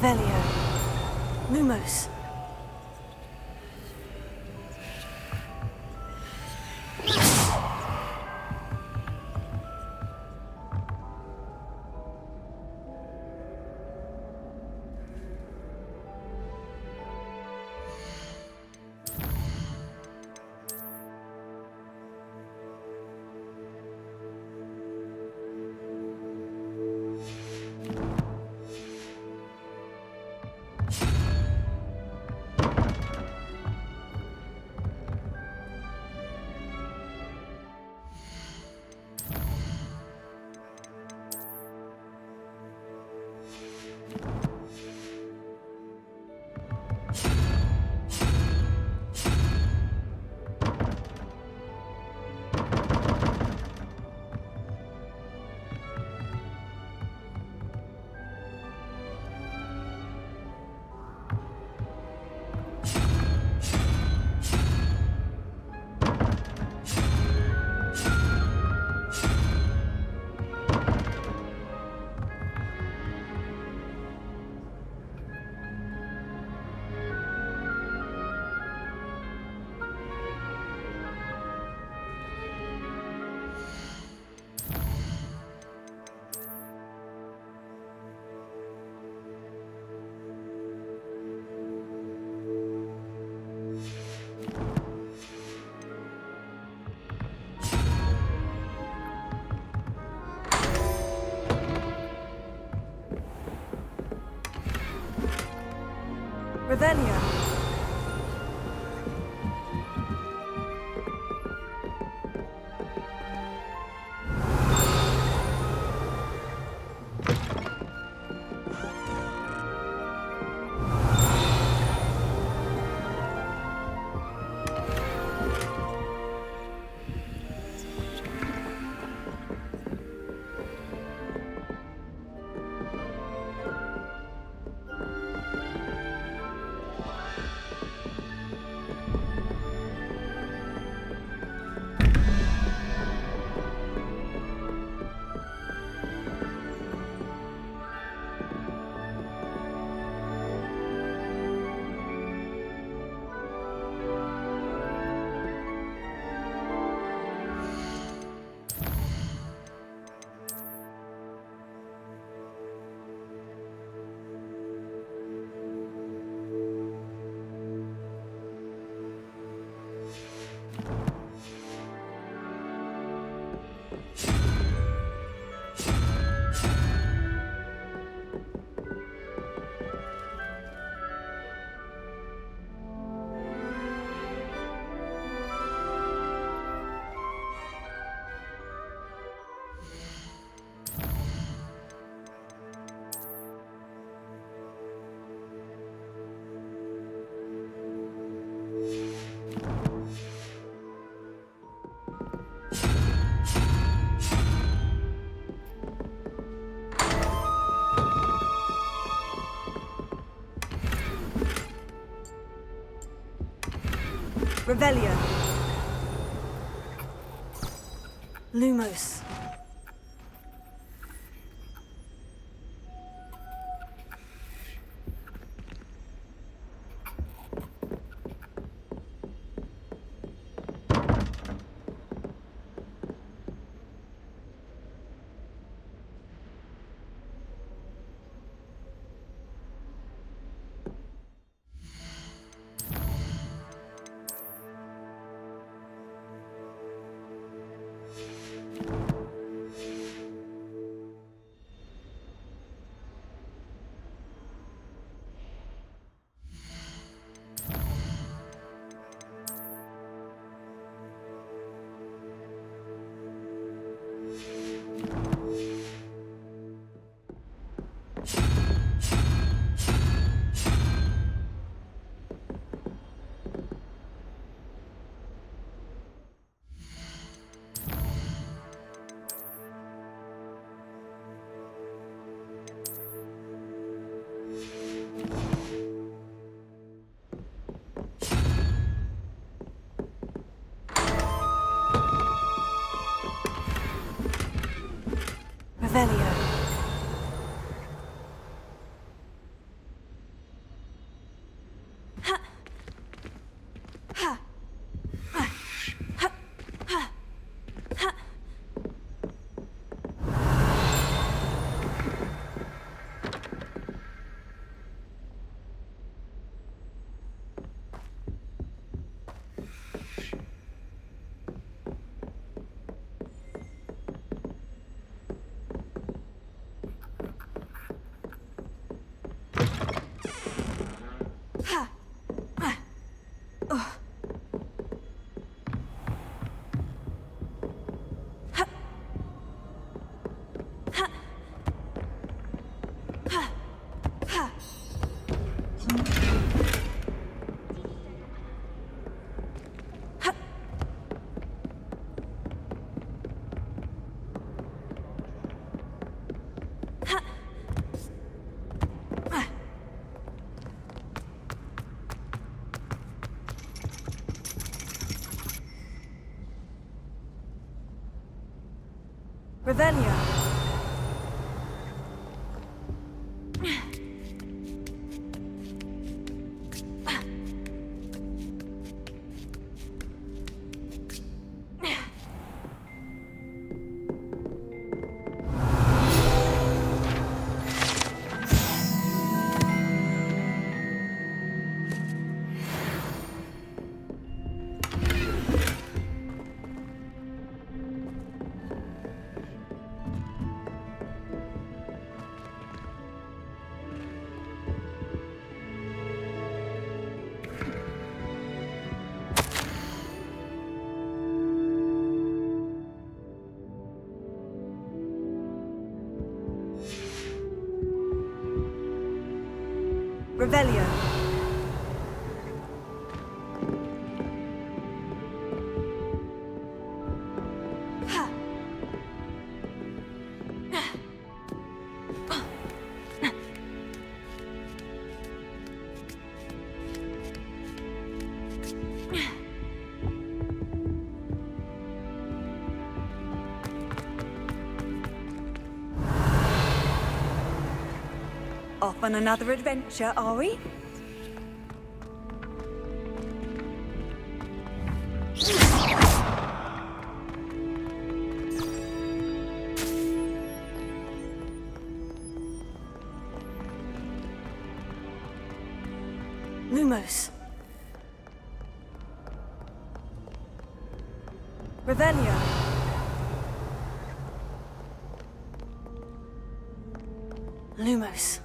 Speaker 1: Revelio. Lumos. Revelio. Revelio. Lumos.
Speaker 19: Revelio. Revelio. Off on another adventure, are we? Lumos. Revelio. Lumos.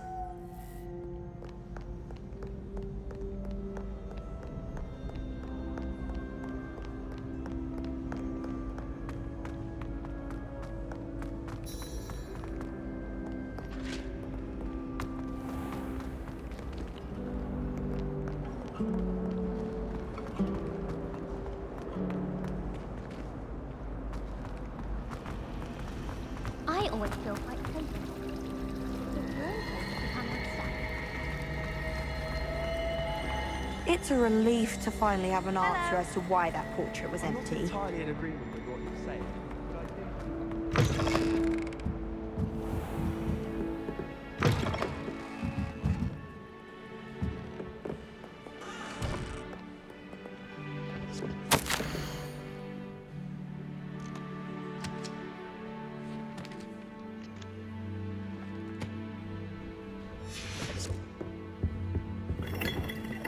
Speaker 18: I always feel quite safe in Hogwarts. It's your place to become unstuck.
Speaker 6: It's a relief to finally have an answer as to why that portrait was
Speaker 13: I'm not
Speaker 6: empty.
Speaker 13: entirely in agreement with what you say, but I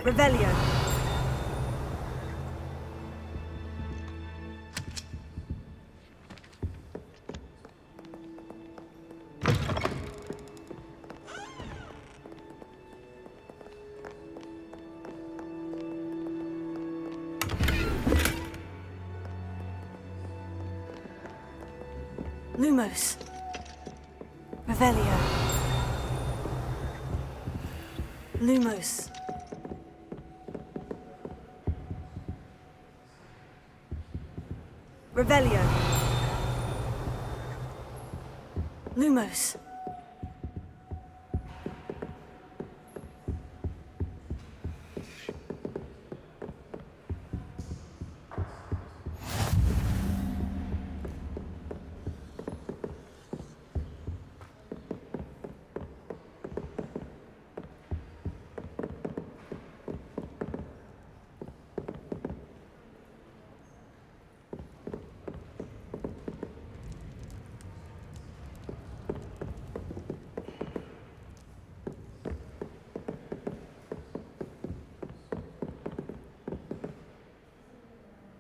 Speaker 19: Revelio. Lumos. Revelio. Lumos. Revelio. Lumos.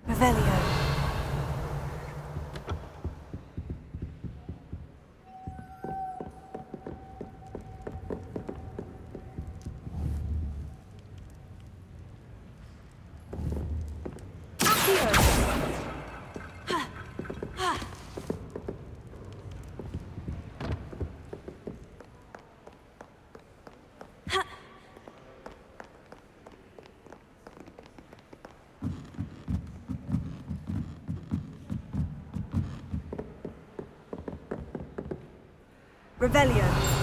Speaker 19: Revelio. Revelio.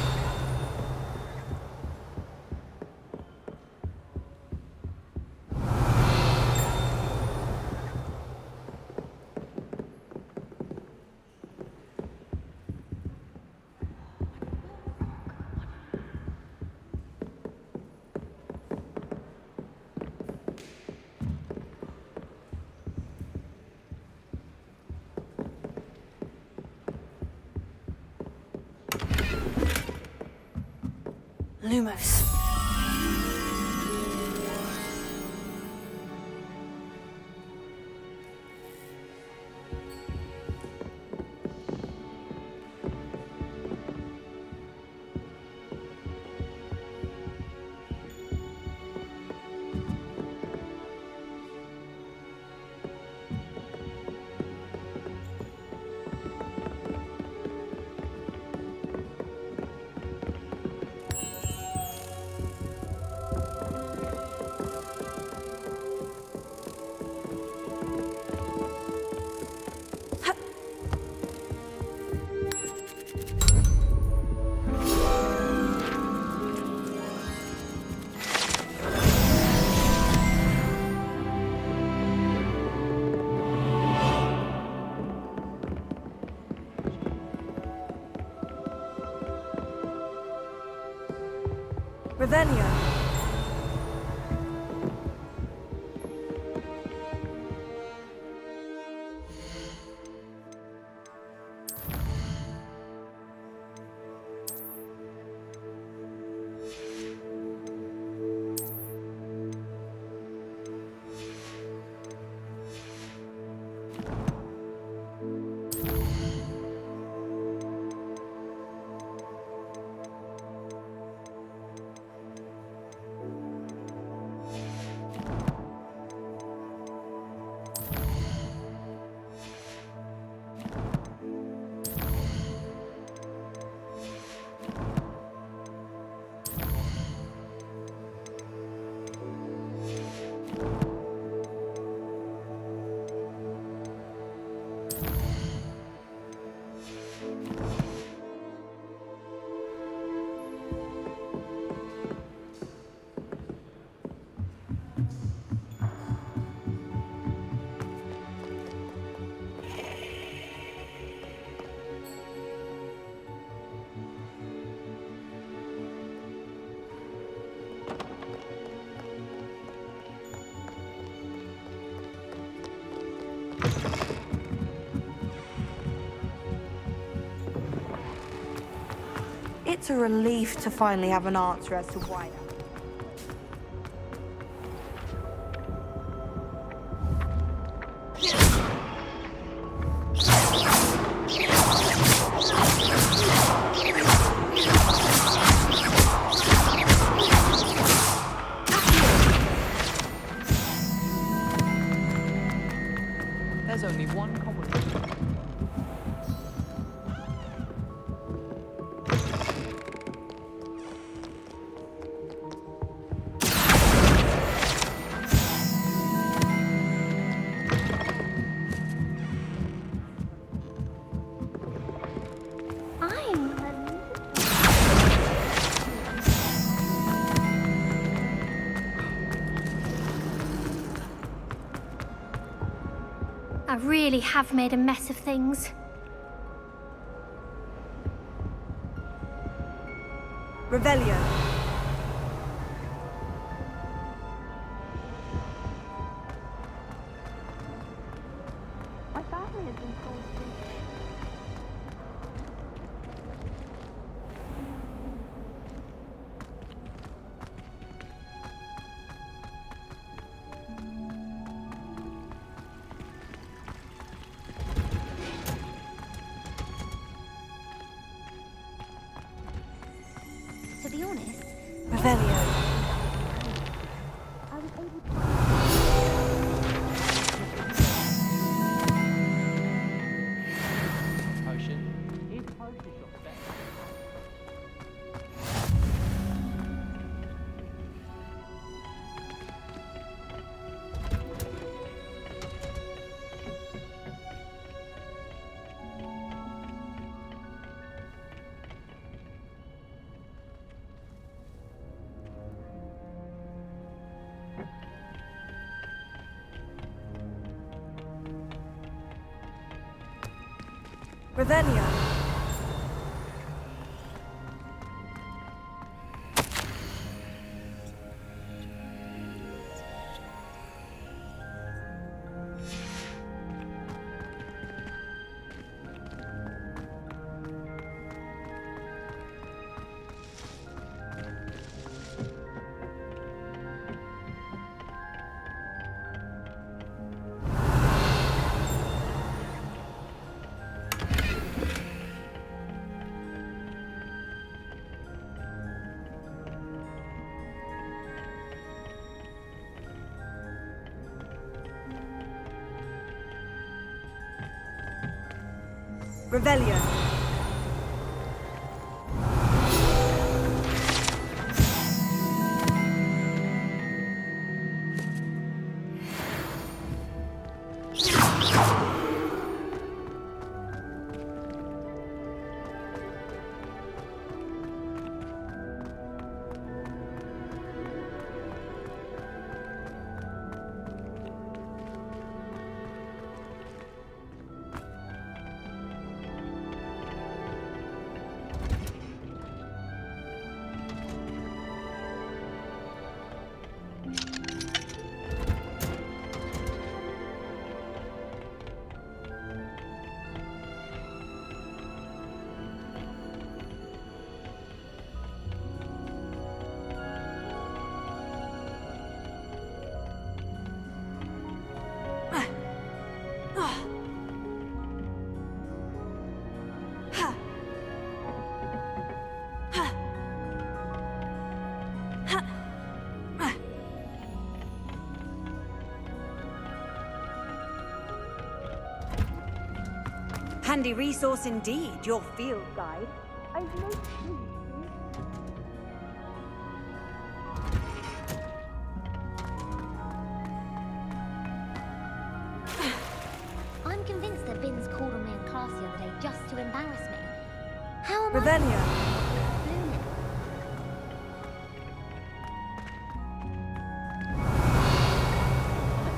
Speaker 19: Lumos. Revelio.
Speaker 6: It's a relief to finally have an answer as to why.
Speaker 10: There's only one combination.
Speaker 2: I really have made a mess of things.
Speaker 19: Revelio.
Speaker 6: My family has been forced to.
Speaker 18: To be honest,
Speaker 19: Revelio.
Speaker 18: I was able to.
Speaker 10: Potion. Here's the potion shop spec.
Speaker 19: Revelio. Revelio. Handy resource indeed, your field guide. I've no clue.
Speaker 18: I'm convinced that Vince called on me in class the other day just to embarrass me. How am
Speaker 19: Revelio.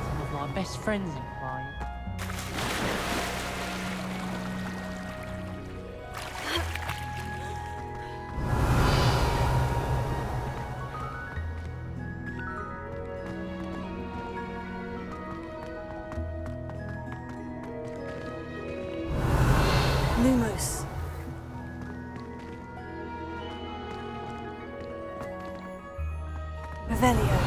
Speaker 10: Some of my best friends implying.
Speaker 19: Lumos. Revelio.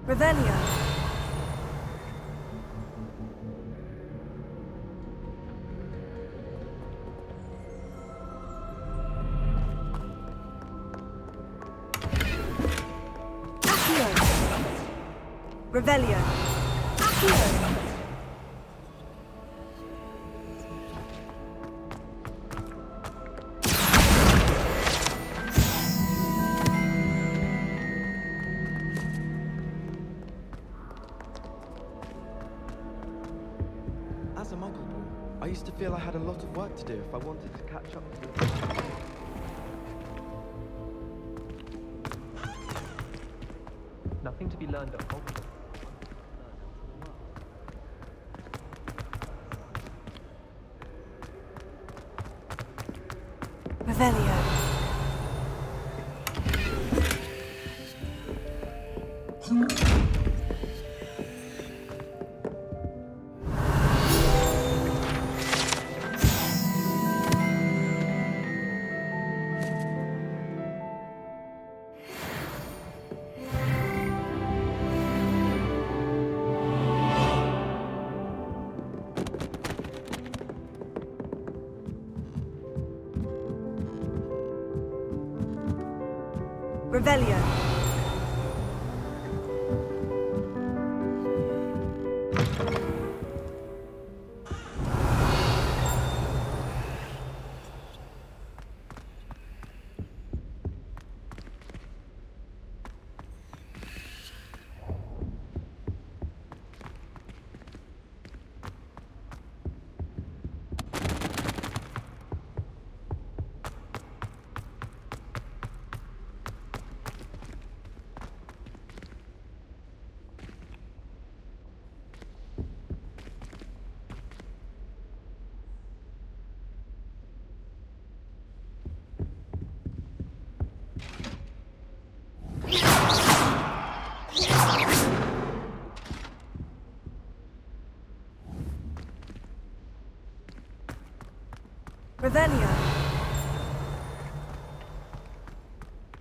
Speaker 19: Revelio. Accio. Revelio. Accio.
Speaker 13: As a muggle boy, I used to feel I had a lot of work to do if I wanted to catch up to the...
Speaker 16: Nothing to be learned at Hogwarts.
Speaker 19: Revelio. Revelio.
Speaker 1: Revelio.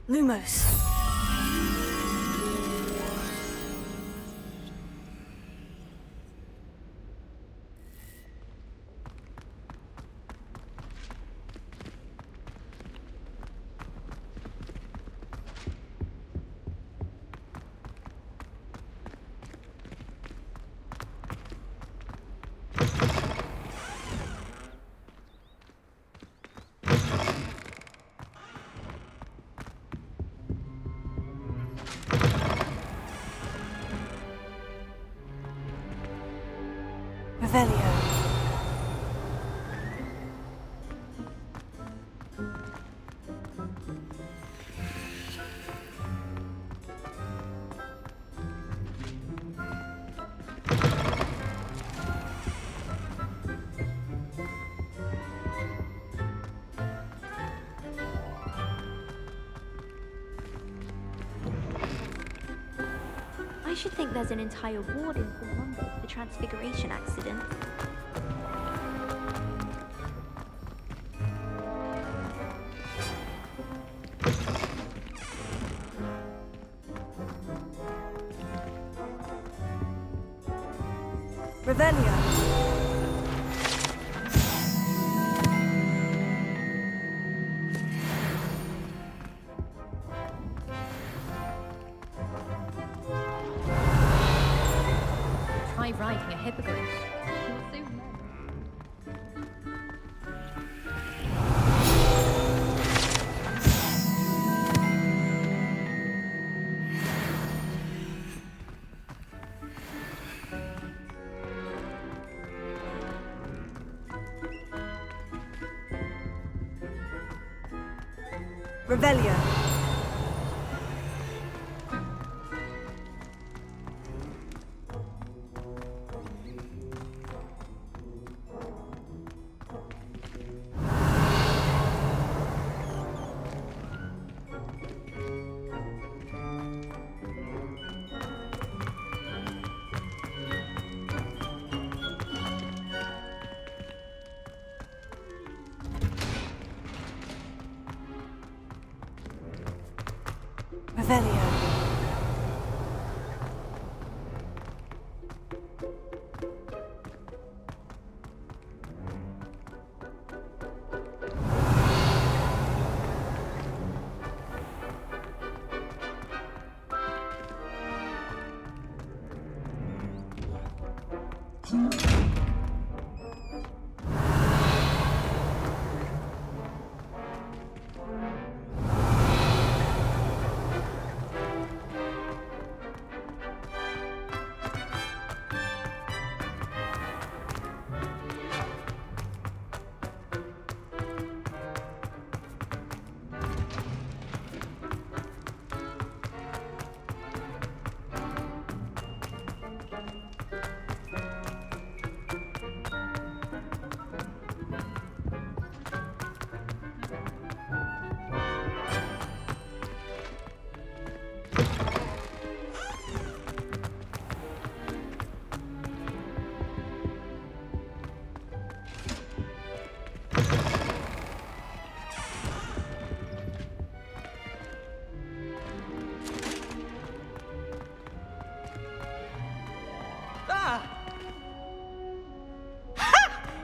Speaker 1: Lumos. Revelio.
Speaker 18: I should think there's an entire ward in Columbus for Transfiguration accidents.
Speaker 1: Revelio.
Speaker 20: Try riding a hippogriff. You'll soon learn.
Speaker 1: Revelio. Revelio.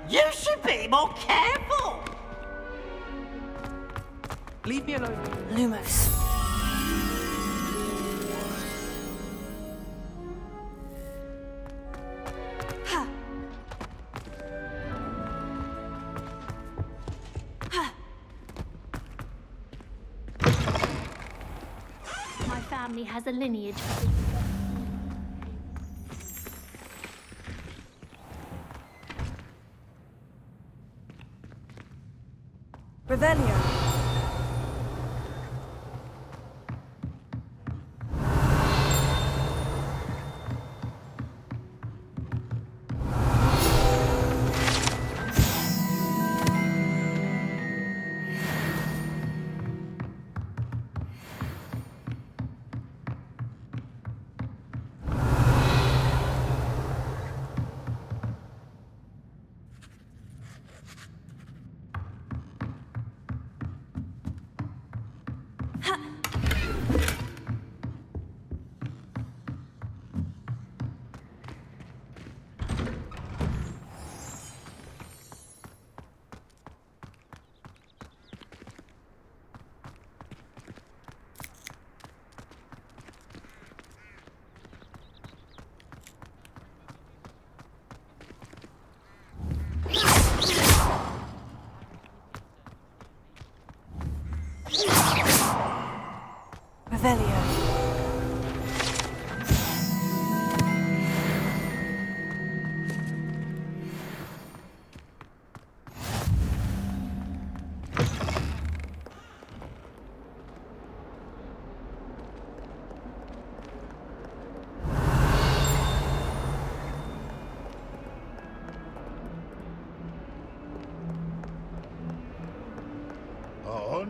Speaker 12: You should be more careful!
Speaker 4: Leave me alone.
Speaker 1: Lumos. Ha. Ha.
Speaker 2: My family has a lineage.
Speaker 1: Revelio.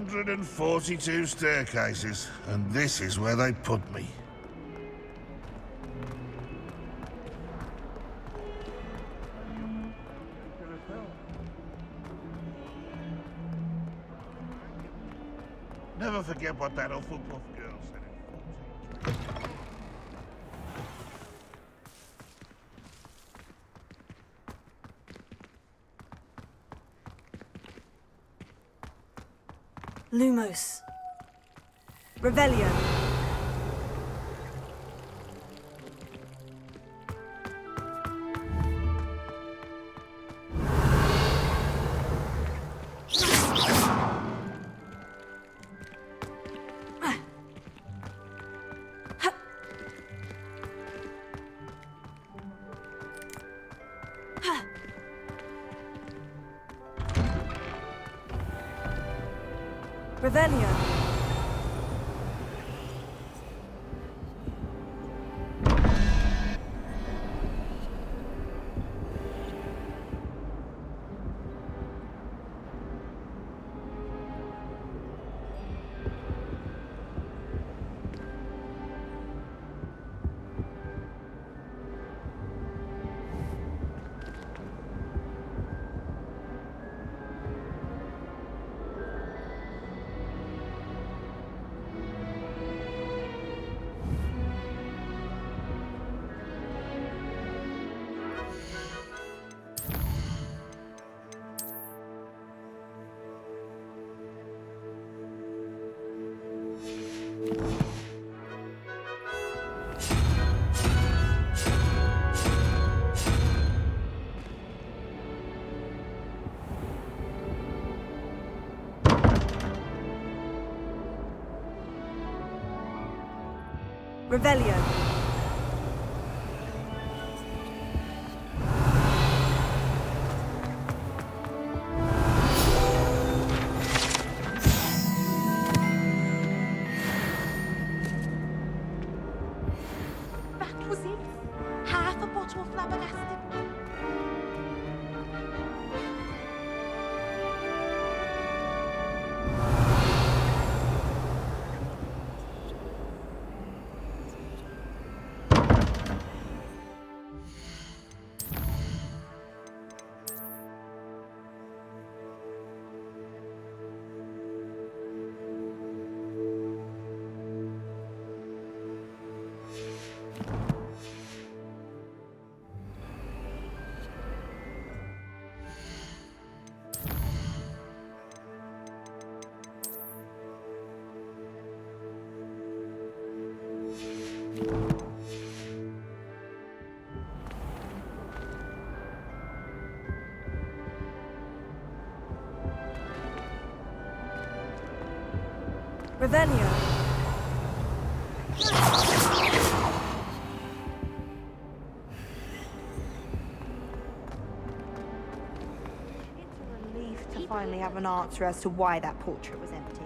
Speaker 11: 142 staircases, and this is where they put me. Never forget what that Hufflepuff girl said.
Speaker 1: Lumos. Revelio. Revelio. Revelio.
Speaker 9: That was it. Half a bottle of flabbergasted.
Speaker 1: Revelio.
Speaker 6: Relief to finally have an answer as to why that portrait was empty.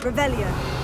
Speaker 1: Revelio.